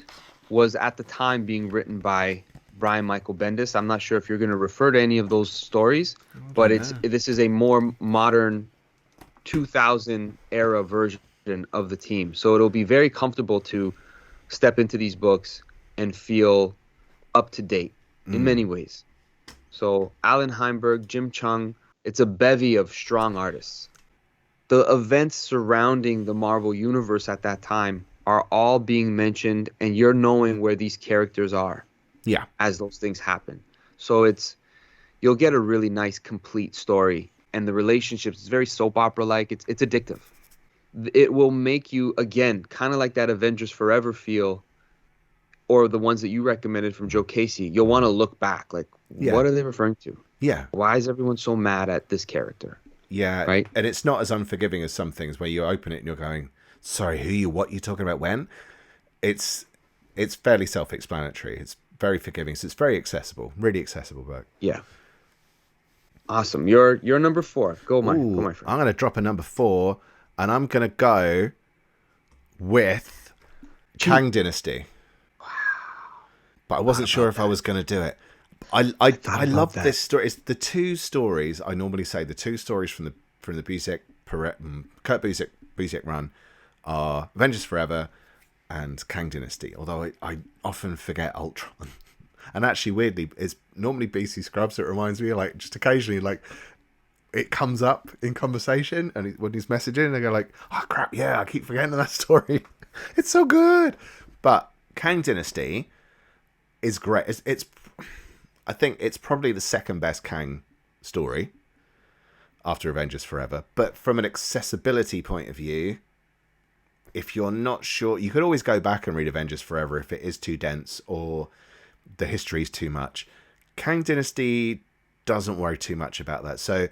was at the time being written by Brian Michael Bendis. I'm not sure if you're going to refer to any of those stories, but this is a more modern 2000 era version of the team. So it'll be very comfortable to step into these books and feel up to date in many ways. So Alan Heinberg, Jim Chung, it's a bevy of strong artists. The events surrounding the Marvel Universe at that time are all being mentioned, and you're knowing where these characters are. Yeah. As those things happen. So it's you'll get a really nice, complete story. And the relationships, it's very soap opera-like. It's addictive. It will make you, again, kind of like that Avengers Forever feel, or the ones that you recommended from Joe Casey. You'll want to look back, like, what are they referring to? Yeah. Why is everyone so mad at this character? Yeah. Right? And it's not as unforgiving as some things where you open it and you're going, sorry, what you talking about when? It's fairly self-explanatory. It's very forgiving. So it's very accessible. Really accessible book. Yeah. Awesome. You're number 4. Go, my friend. I'm going to drop a number 4, and I'm going to go with Kang Dynasty. Wow. But I wasn't sure if I was going to do it. I love this story. It's the 2 stories I normally say. The 2 stories from the Busiek Kurt Busiek run are Avengers Forever and Kang Dynasty. Although I often forget Ultron. And actually, weirdly, it's normally BC Scrubs that reminds me, like, just occasionally, like, it comes up in conversation, and when he's messaging, they go like, oh, crap, yeah, I keep forgetting that story. It's so good. But Kang Dynasty is great. I think it's probably the second best Kang story after Avengers Forever. But from an accessibility point of view, if you're not sure, you could always go back and read Avengers Forever if it is too dense or the history is too much. Kang Dynasty doesn't worry too much about that. So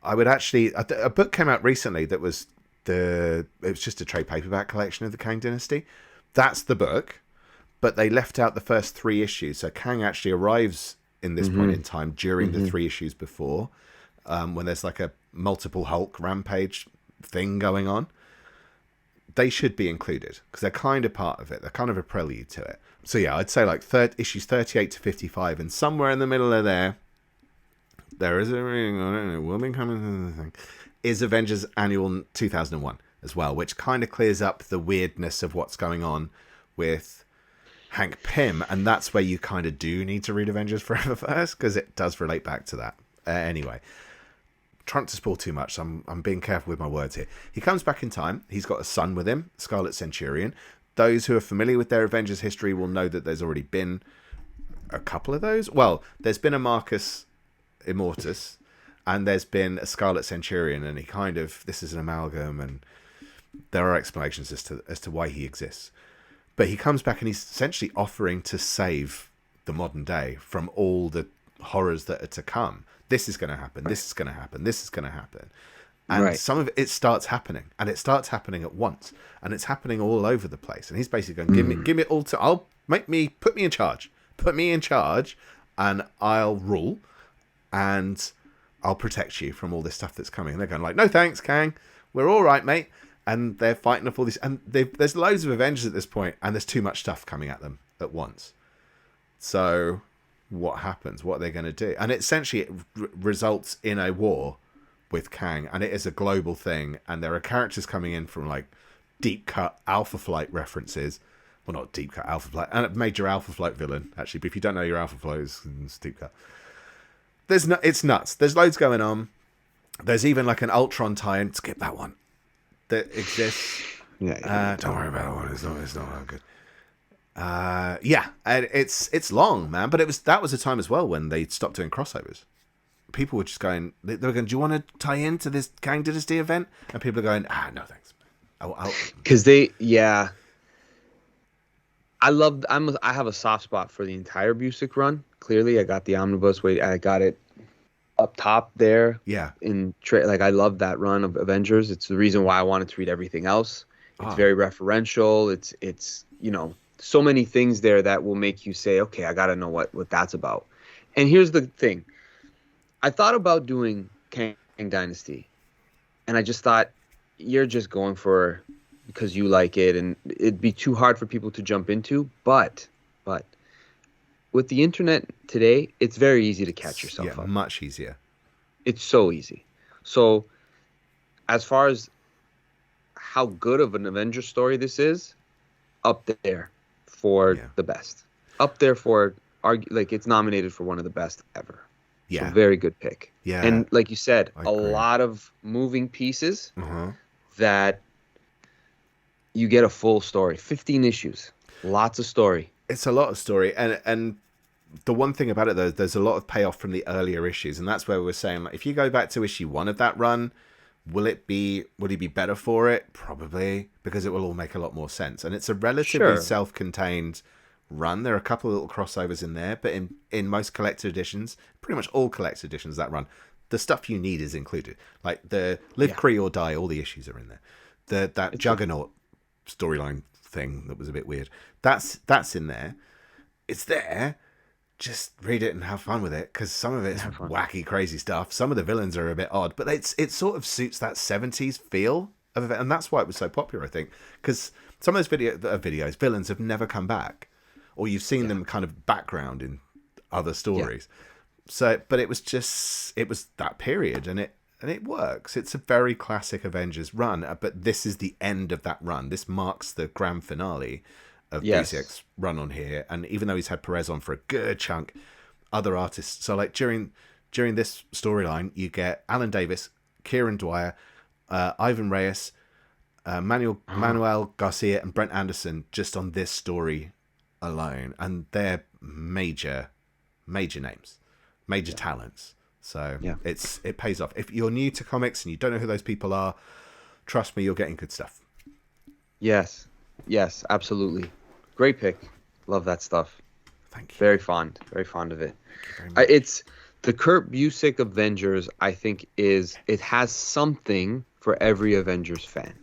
I would actually, a book came out recently that was it was just a trade paperback collection of the Kang Dynasty. That's the book, but they left out the first 3 issues. So Kang actually arrives in this point in time during the 3 issues before, when there's like a multiple Hulk rampage thing going on. They should be included because they're kind of part of it. They're kind of a prelude to it. So yeah, I'd say like issues 38 to 55, and somewhere in the middle of there is a woman coming to the thing, is Avengers Annual 2001 as well, which kind of clears up the weirdness of what's going on with Hank Pym, and that's where you kind of do need to read Avengers Forever first because it does relate back to that. Anyway, trying to spoil too much, so I'm being careful with my words here. He comes back in time. He's got a son with him, Scarlet Centurion. Those who are familiar with their Avengers history will know that there's already been a couple of those. Well, there's been a Marcus Immortus, and there's been a Scarlet Centurion, and this is an amalgam, and there are explanations as to why he exists. But he comes back and he's essentially offering to save the modern day from all the horrors that are to come. This is going to happen. This is going to happen. This is going to happen. And some of it starts happening, and it starts happening at once, and it's happening all over the place. And he's basically going, give me all to, put me in charge, and I'll rule, and I'll protect you from all this stuff that's coming. And they're going like, no thanks, Kang, we're all right, mate. And they're fighting off all this, and there's loads of Avengers at this point, and there's too much stuff coming at them at once. So what happens? What are they going to do? And essentially it results in a war with Kang, and it is a global thing, and there are characters coming in from like deep cut Alpha Flight references. Well, not deep cut Alpha Flight, and a major Alpha Flight villain actually, but if you don't know your Alpha Flight, it's deep cut. It's nuts. There's loads going on. There's even like an Ultron tie-in, skip that one, that exists. Don't worry about it. It's not that good. And it's long, man, but that was a time as well when they stopped doing crossovers. People were just going, they were going, do you want to tie into this Kang Dynasty event? And people are going, no thanks. Because I have a soft spot for the entire Busiek run. Clearly, I got the omnibus. I got it up top there. Yeah. I love that run of Avengers. It's the reason why I wanted to read everything else. It's very referential. It's so many things there that will make you say, okay, I got to know what that's about. And here's the thing. I thought about doing Kang Dynasty, and I just thought, you're just going for because you like it, and it'd be too hard for people to jump into. But with the internet today, it's very easy to catch yourself up. Much easier. It's so easy. So as far as how good of an Avengers story this is, up there for the best. Up there for, it's nominated for one of the best ever. Yeah. So very good pick. Yeah. And like you said, a lot of moving pieces that you get a full story. 15 issues. Lots of story. It's a lot of story. And the one thing about it, though, there's a lot of payoff from the earlier issues, and that's where we're saying, like, if you go back to issue 1 of that run, would he be better for it? Probably, because it will all make a lot more sense. And it's a relatively self-contained run. There are a couple of little crossovers in there, but in most collector editions, pretty much all collector editions that run, the stuff you need is included. Like the Live, Cree or Die, all the issues are in there. That Juggernaut storyline thing that was a bit weird, that's in there. It's there. Just read it and have fun with it, because some of it's wacky, crazy stuff. Some of the villains are a bit odd, but it sort of suits that 70s feel of it, and that's why it was so popular, I think, because some of those villains have never come back, or you've seen them kind of background in other stories. So, but it was that period, and it works. It's a very classic Avengers run, but this is the end of that run. This marks the grand finale of Busiek's run on here, and even though he's had Perez on for a good chunk, other artists. So like during this storyline, you get Alan Davis, Kieran Dwyer, Ivan Reyes, Manuel Garcia, and Brent Anderson just on this story alone, and they're major names, major talents. So it pays off. If you're new to comics and you don't know who those people are, trust me, you're getting good stuff. Yes, absolutely. Great pick. Love that stuff. Thank you. Very fond of it. It's the Kurt Busiek Avengers. I think it has something for every Avengers fan.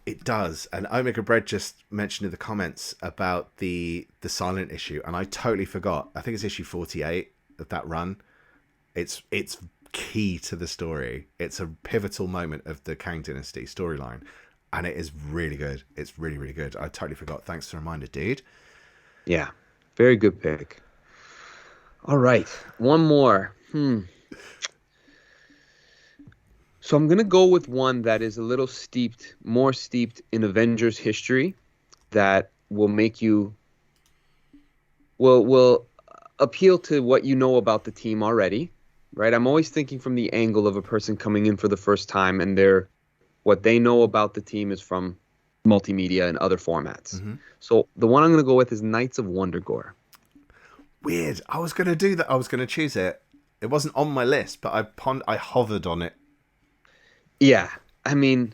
It does. And Omega Bread just mentioned in the comments about the silent issue, and I totally forgot. I think it's issue 48 of that run. It's key to the story. It's a pivotal moment of the Kang Dynasty storyline. And it is really good. It's really, really good. I totally forgot. Thanks for the reminder, dude. Yeah. Very good pick. All right. One more. So I'm going to go with one that is a little more steeped in Avengers history, that will make you, will appeal to what you know about the team already, right? I'm always thinking from the angle of a person coming in for the first time, and what they know about the team is from multimedia and other formats. Mm-hmm. So the one I'm going to go with is Knights of Wonder-Gore. Weird. I was going to do that. I was going to choose it. It wasn't on my list, but I hovered on it. Yeah. I mean,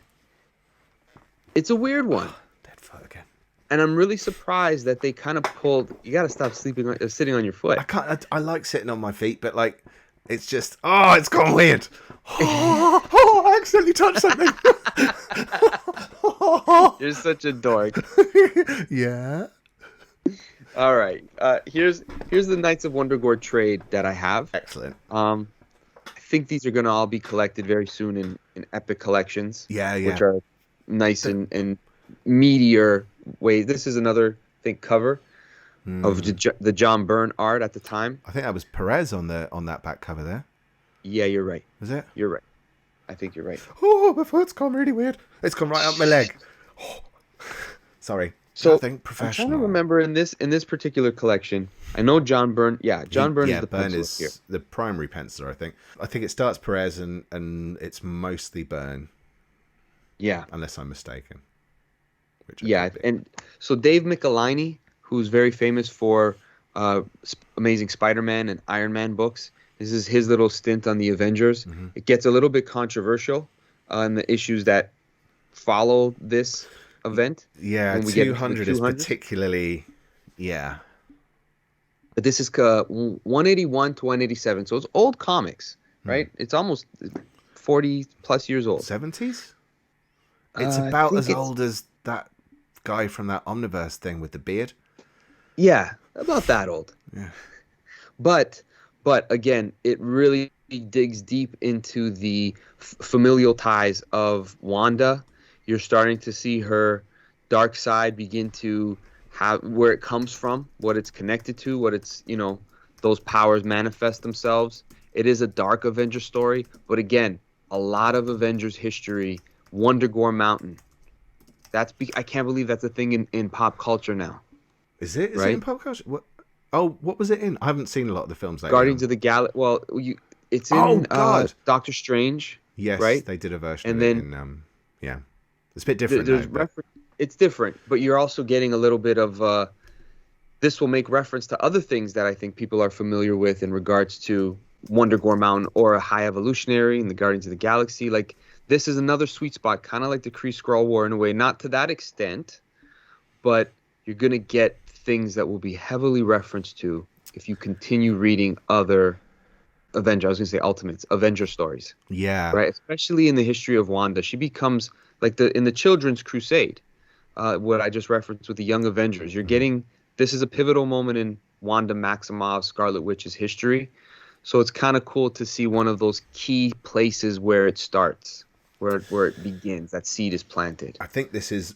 it's a weird one. Dead foot again. And I'm really surprised that they kind of pulled. You got to stop sitting on your foot. I like sitting on my feet, but like, it's just, it's gone weird. I accidentally touched something. You're such a dork. Yeah. All right. Here's the Knights of Wonder-Gore trade that I have. Excellent. I think these are going to all be collected very soon in epic collections. Yeah. Which are nice and meatier ways. This is another, I think, cover of the John Byrne art at the time. I think that was Perez on that back cover there. Yeah, you're right. Was it? You're right. I think you're right. Oh, my foot's gone really weird. It's gone right up my leg. Sorry. So nothing professional. I'm trying to remember in this particular collection. I know John Byrne. Yeah, John Byrne is the Byrne penciler here. The primary penciler, I think. I think it starts Perez and it's mostly Byrne. Yeah. Unless I'm mistaken. And so Dave Michelinie, who's very famous for Amazing Spider-Man and Iron Man books. This is his little stint on the Avengers. Mm-hmm. It gets a little bit controversial in the issues that follow this event. Yeah, 200 is particularly, yeah. But this is 181 to 187, so it's old comics, right? It's almost 40 plus years old. 70s? It's about as old as that guy from that Omniverse thing with the beard. Yeah, about that old. Yeah. But again, it really digs deep into the familial ties of Wanda. You're starting to see her dark side begin to have where it comes from, what it's connected to, what it's, those powers manifest themselves. It is a dark Avengers story, but again, a lot of Avengers history, Wonder-Gore Mountain. I can't believe that's a thing in pop culture now. Is it? Is it in pop culture? What was it in? I haven't seen a lot of the films. Guardians of the Galaxy. Well, it's in Doctor Strange. Yes, right? They did a version and of then, it in, it's a bit different. It's different, but you're also getting a little bit of this will make reference to other things that I think people are familiar with in regards to Wonder Gore Mountain or a High Evolutionary in the Guardians of the Galaxy. Like, this is another sweet spot, kind of like the Kree-Skrull War in a way, not to that extent, but you're going to get things that will be heavily referenced to if you continue reading other Avenger, I was going to say Ultimates, Avenger stories. Yeah. Right? Especially in the history of Wanda. She becomes, like in the Children's Crusade, what I just referenced with the Young Avengers. You're getting, this is a pivotal moment in Wanda Maximoff, Scarlet Witch's history. So it's kind of cool to see one of those key places where it starts, where it begins. That seed is planted. I think this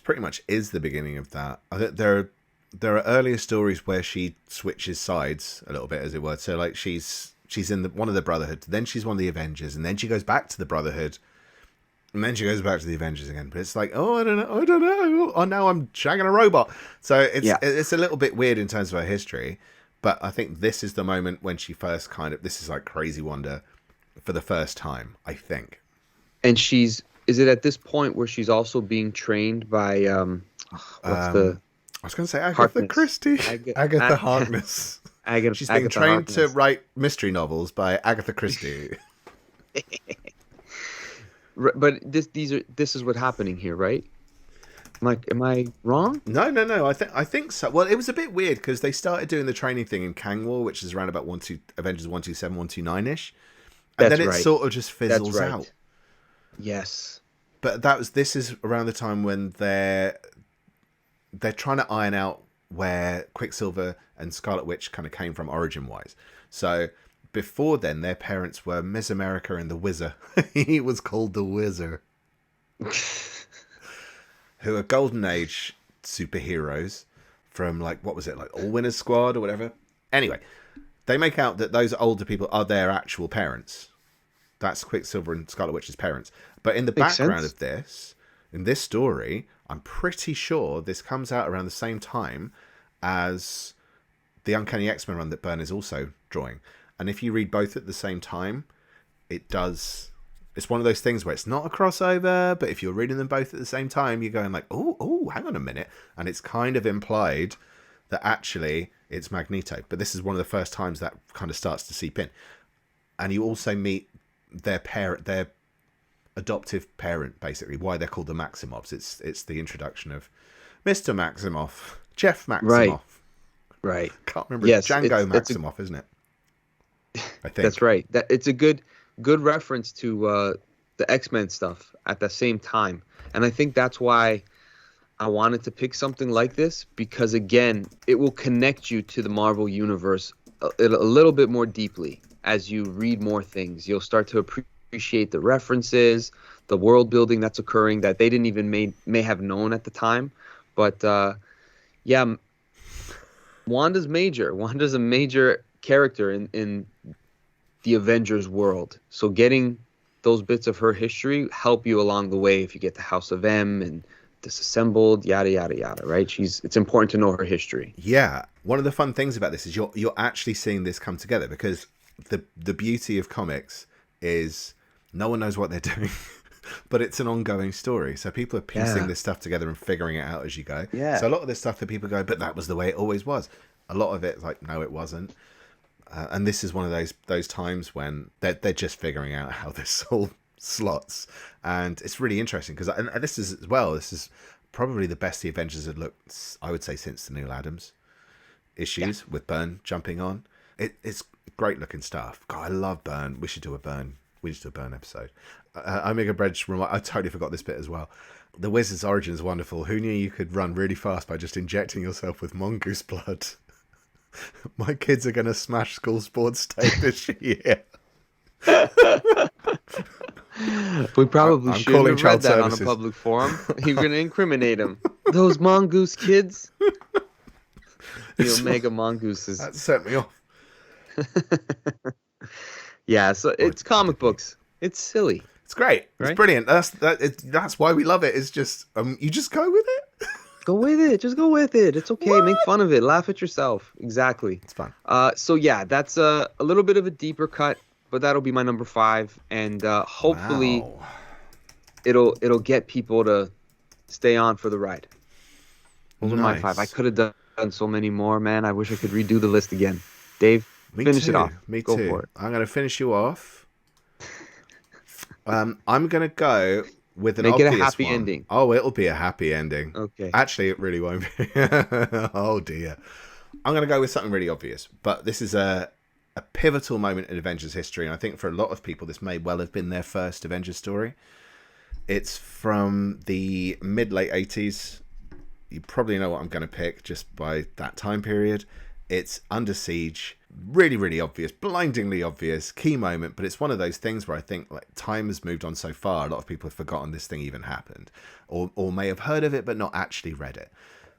pretty much is the beginning of that. I think there are earlier stories where she switches sides a little bit, as it were. So like she's in one of the Brotherhood, then she's one of the Avengers, and then she goes back to the Brotherhood, and then she goes back to the Avengers again. But it's like, oh, I don't know. Oh, now I'm shagging a robot. So it's a little bit weird in terms of her history. But I think this is the moment when she first this is like Crazy Wanda for the first time, I think. And is it at this point where she's also being trained by, I was going to say Agatha Christie. Agatha Harkness. She's being trained to write mystery novels by Agatha Christie. But this is what's happening here, right? Am I wrong? No. I think so. Well, it was a bit weird because they started doing the training thing in Kang War, which is around about Avengers 127, 129-ish. And then it sort of just fizzles out. Yes. But this is around the time when they're trying to iron out where Quicksilver and Scarlet Witch kind of came from origin-wise. So before then, their parents were Miss America and the Wizard. He was called the Wizard. Who are Golden Age superheroes from, like, what was it, like All Winners Squad or whatever? Anyway, they make out that those older people are their actual parents. That's Quicksilver and Scarlet Witch's parents. But in the background of this, in this story, I'm pretty sure this comes out around the same time as the Uncanny X-Men run that Byrne is also drawing. And if you read both at the same time, it does... It's one of those things where it's not a crossover, but if you're reading them both at the same time, you're going like, oh, hang on a minute. And it's kind of implied that actually it's Magneto. But this is one of the first times that kind of starts to seep in. And you also meet their adoptive parent, basically, why they're called the Maximoffs. It's the introduction of Mr. Maximoff, Jeff Maximoff. Right. Can't remember. Yes, Django Maximoff, isn't it? I think. That's right. It's a good reference to the X-Men stuff at the same time. And I think that's why I wanted to pick something like this, because, again, it will connect you to the Marvel Universe a little bit more deeply as you read more things. You'll start to appreciate the references, the world building that's occurring that they didn't even may have known at the time. But, Wanda's a major character in the Avengers world. So getting those bits of her history help you along the way if you get the House of M and Disassembled, yada, yada, yada, right? It's important to know her history. Yeah. One of the fun things about this is you're actually seeing this come together, because the beauty of comics is no one knows what they're doing, but it's an ongoing story. So people are piecing this stuff together and figuring it out as you go. Yeah. So a lot of this stuff that people go, but that was the way it always was. A lot of it, like, no, it wasn't. And this is one of those times when they're just figuring out how this all slots. And it's really interesting because this is probably the best the Avengers have looked, I would say, since the Neil Adams issues with Byrne jumping on. It's great looking stuff. God, I love Byrne. We should do a Byrne episode. Omega Bridge, I totally forgot this bit as well. The Wizard's origin is wonderful. Who knew you could run really fast by just injecting yourself with mongoose blood? My kids are going to smash school sports day this year. We probably shouldn't have read that on a public forum. You're going to incriminate them. Those mongoose kids. The Omega mongooses. That set me off. Yeah, so it's comic books. It's silly. It's great. Right? It's brilliant. That's why we love it. It's just you just go with it. Go with it. Just go with it. It's okay. What? Make fun of it. Laugh at yourself. Exactly. It's fun. So yeah, that's a little bit of a deeper cut, but that'll be my number 5, and hopefully it'll get people to stay on for the ride. Those are my 5. I could have done done so many more, man. I wish I could redo the list again. Dave, Me finish it too. off. Me Go too. for it. I'm going to finish you off. I'm going to go with an Make it a obvious happy one. ending. Oh, it'll be a happy ending. Okay. Actually, it really won't be. Oh, dear. I'm going to go with something really obvious. But this is a pivotal moment in Avengers history. And I think for a lot of people, this may well have been their first Avengers story. It's from the mid-late 80s. You probably know what I'm going to pick just by that time period. It's Under Siege. Really, really obvious, blindingly obvious, key moment. But it's one of those things where I think like time has moved on so far. A lot of people have forgotten this thing even happened, or may have heard of it but not actually read it.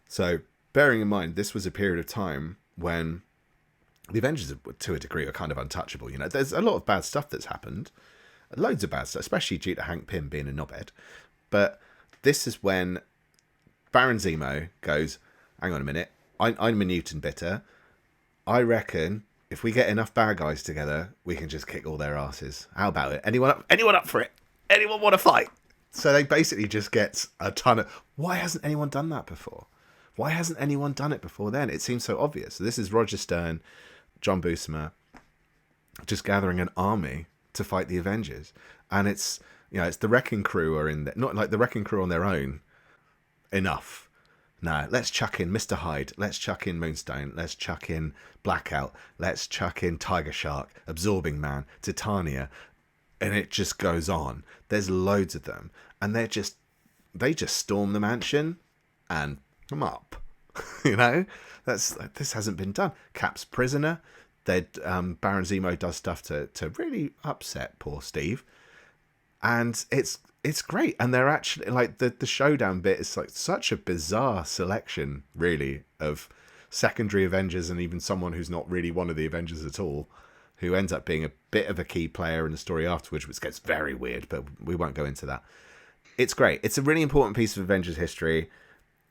So bearing in mind, this was a period of time when the Avengers, to a degree, are kind of untouchable. You know, there's a lot of bad stuff that's happened, loads of bad stuff, especially due to Hank Pym being a knobhead. But this is when Baron Zemo goes, hang on a minute, I'm a Newton bitter. I reckon if we get enough bad guys together, we can just kick all their asses. How about it? Anyone up for it? Anyone want to fight? So they basically just get a ton of... Why hasn't anyone done that before? Why hasn't anyone done it before then? It seems so obvious. So this is Roger Stern, John Buscema, just gathering an army to fight the Avengers. And it's, you know, it's the Wrecking Crew are in there. Not like the Wrecking Crew on their own. Enough. No, let's chuck in Mr. Hyde. Let's chuck in Moonstone. Let's chuck in Blackout. Let's chuck in Tiger Shark, Absorbing Man, Titania. And it just goes on. There's loads of them. And they just storm the mansion and come up. You know? This hasn't been done. Cap's prisoner. Baron Zemo does stuff to really upset poor Steve. And it's great. And they're actually like the showdown bit is like such a bizarre selection, really, of secondary Avengers and even someone who's not really one of the Avengers at all, who ends up being a bit of a key player in the story afterwards, which gets very weird, but we won't go into that. It's great. It's a really important piece of Avengers history.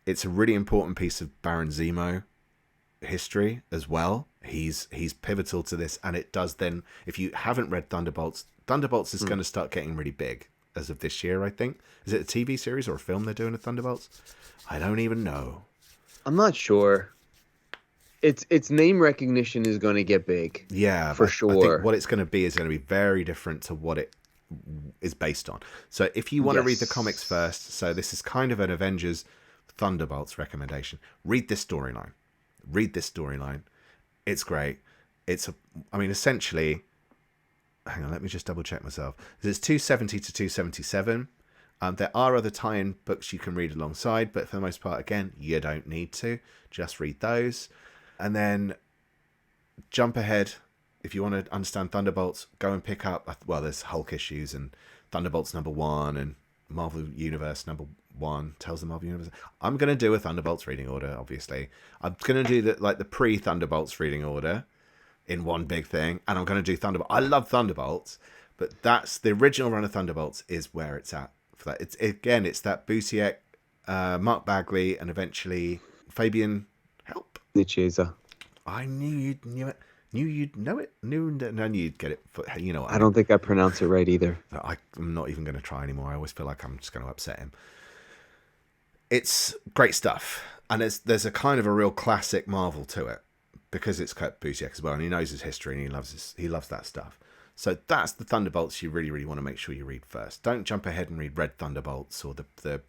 It's a really important piece of Baron Zemo history as well. He's pivotal to this, and it does then, if you haven't read Thunderbolts is going to start getting really big as of this year, I think. Is it a TV series or a film they're doing of Thunderbolts? I don't even know. I'm not sure. Its name recognition is going to get big. Yeah, for sure. I think what it's going to be is going to be very different to what it is based on. So if you want to read the comics first, so this is kind of an Avengers Thunderbolts recommendation. Read this storyline. It's great. Essentially, hang on, let me just double check myself. It's 270 to 277. There are other tie-in books you can read alongside, but for the most part, again, you don't need to. Just read those. And then jump ahead. If you want to understand Thunderbolts, go and pick up, well, there's Hulk issues and Thunderbolts #1 and Marvel Universe #1, Tales of the Marvel Universe. I'm going to do a Thunderbolts reading order, obviously. I'm going to do the pre-Thunderbolts reading order in one big thing, and I'm going to do Thunderbolts. I love Thunderbolts, but that's the original run of Thunderbolts is where it's at for that. It's that Busiek, Mark Bagley, and eventually Fabian Help. Nicieza. I knew you'd know it. Knew you'd get it. You know what I don't think I pronounce it right either. I'm not even going to try anymore. I always feel like I'm just going to upset him. It's great stuff, and there's a kind of a real classic Marvel to it because it's Kurt Busiek as well, and he knows his history and he loves that stuff. So that's the Thunderbolts you really, really want to make sure you read first. Don't jump ahead and read Red Thunderbolts or the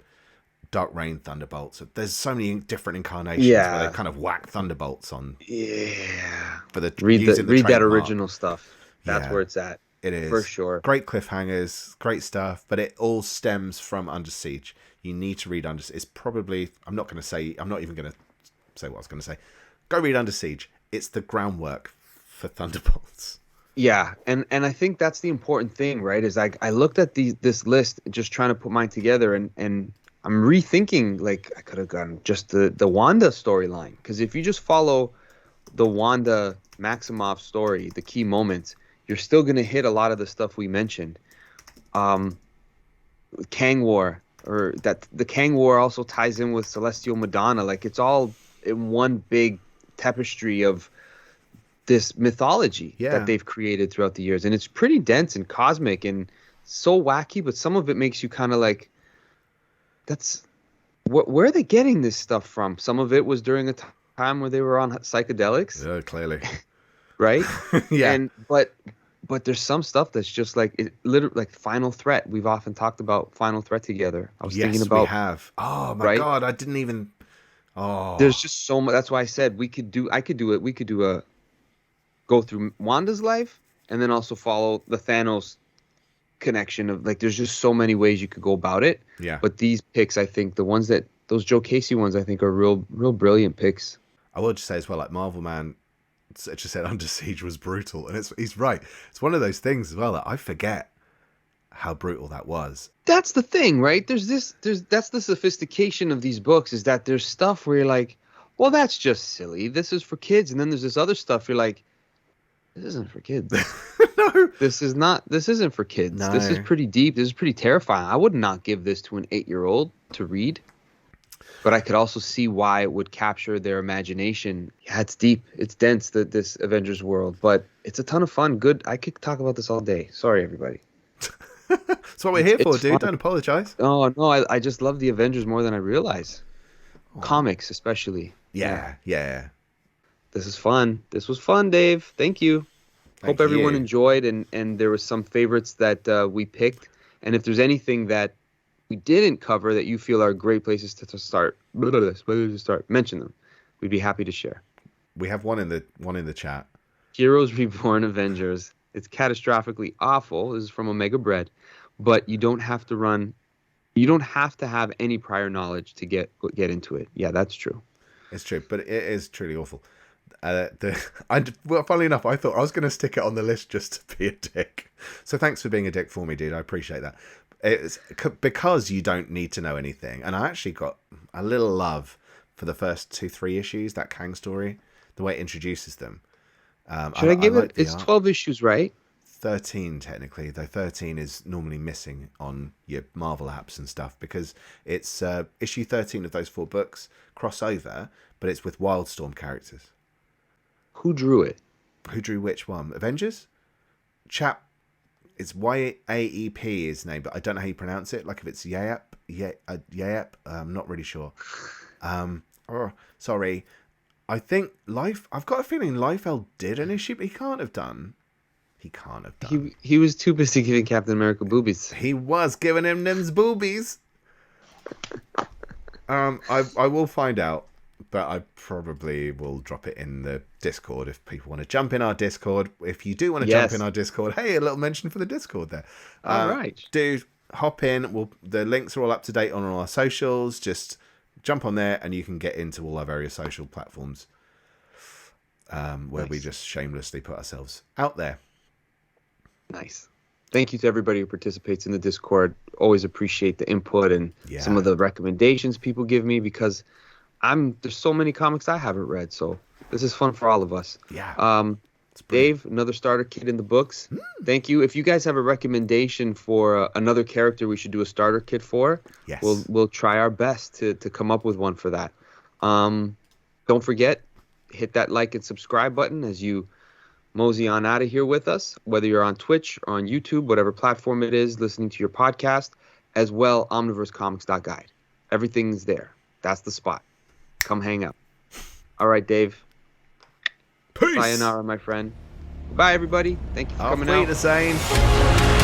Dark Reign Thunderbolts. There's so many different incarnations where they kind of whack Thunderbolts on. Yeah. For read that original stuff. That's where it's at. It is. For sure. Great cliffhangers, great stuff, but it all stems from Under Siege. You need to read Under Siege. It's probably, I'm not even going to say what I was going to say. Go read Under Siege. It's the groundwork for Thunderbolts. Yeah, and I think that's the important thing, right? Is I looked at this list, just trying to put mine together, and I'm rethinking, like, I could have gone just the Wanda storyline. Because if you just follow the Wanda Maximoff story, the key moments, you're still going to hit a lot of the stuff we mentioned. Kang War, or that the Kang War also ties in with Celestial Madonna. Like, it's all in one big tapestry of this mythology that they've created throughout the years. And it's pretty dense and cosmic and so wacky, but some of it makes you kind of like, where are they getting this stuff from? Some of it was during a time where they were on psychedelics, Yeah, clearly. right? Yeah. And but there's some stuff that's just like it literally like Final Threat. We've often talked about Final Threat together. I was thinking Yes, about we have. Oh my right. God, I didn't even. There's Oh, just so much. That's why I said I could do it. We could do a go through Wanda's life and then also follow the Thanos connection of like there's just so many ways you could go about it. yeah. But these picks, I think those Joe Casey ones, I think are real brilliant picks. I will just say as well, like Marvel Man just said Under Siege was brutal, and he's right. It's one of those things as well that I forget how brutal that was. That's the thing, right? That's the sophistication of these books is that there's stuff where you're like, well, that's just silly. This is for kids. And then there's this other stuff you're like, this isn't for kids. No. This isn't for kids. No. This is pretty deep. This is pretty terrifying. I would not give this to an 8-year-old to read. But I could also see why it would capture their imagination. Yeah, it's deep. It's dense, this Avengers world. But it's a ton of fun. Good. I could talk about this all day. Sorry, everybody. That's what we're here for, dude. Fun. Don't apologize. Oh, no. I just love the Avengers more than I realize. Oh. Comics, especially. Yeah. This is fun. This was fun, Dave. Thank you. Hope everyone enjoyed, and there was some favorites that we picked. And if there's anything that we didn't cover that you feel are great places to start, mention them. We'd be happy to share. We have one in the chat. Heroes Reborn Avengers. It's catastrophically awful. This is from Omega Bread, but you don't have to have any prior knowledge to get into it. Yeah, that's true. It's true, but it is truly awful. Well, funnily enough, I thought I was going to stick it on the list just to be a dick. So thanks for being a dick for me, dude. I appreciate that. It's because you don't need to know anything. And I actually got a little love for the first 2-3 issues, that Kang story, the way it introduces them. Should I give it? It's 12 issues, right? 13 technically, though 13 is normally missing on your Marvel apps and stuff because it's issue 13 of those 4 books crossover, but it's with Wildstorm characters. Who drew it? Who drew which one? Avengers? Chap. It's YAEP is his name, but I don't know how you pronounce it. Like if it's Yayep, I'm not really sure. Sorry. I think I've got a feeling Liefeld did an issue, but he can't have done. He was too busy giving Captain America boobies. He was giving him them's boobies. I will find out, but I probably will drop it in the Discord if people want to jump in our Discord. If you do want to jump in our Discord, hey, a little mention for the Discord there. All right. Dude, hop in. The links are all up to date on all our socials. Just jump on there and you can get into all our various social platforms where we just shamelessly put ourselves out there. Nice. Thank you to everybody who participates in the Discord. Always appreciate the input and some of the recommendations people give me because there's so many comics I haven't read, so this is fun for all of us. Yeah. Dave, another starter kit in the books. Thank you. If you guys have a recommendation for another character we should do a starter kit for, we'll try our best to come up with one for that. Don't forget, hit that like and subscribe button as you mosey on out of here with us, whether you're on Twitch or on YouTube, whatever platform it is, listening to your podcast, as well, omniversecomics.guide. Everything's there. That's the spot. Come hang out. All right, Dave. Peace. Sayonara, my friend. Goodbye, everybody. Thank you for coming out. Auf Wiedersehen.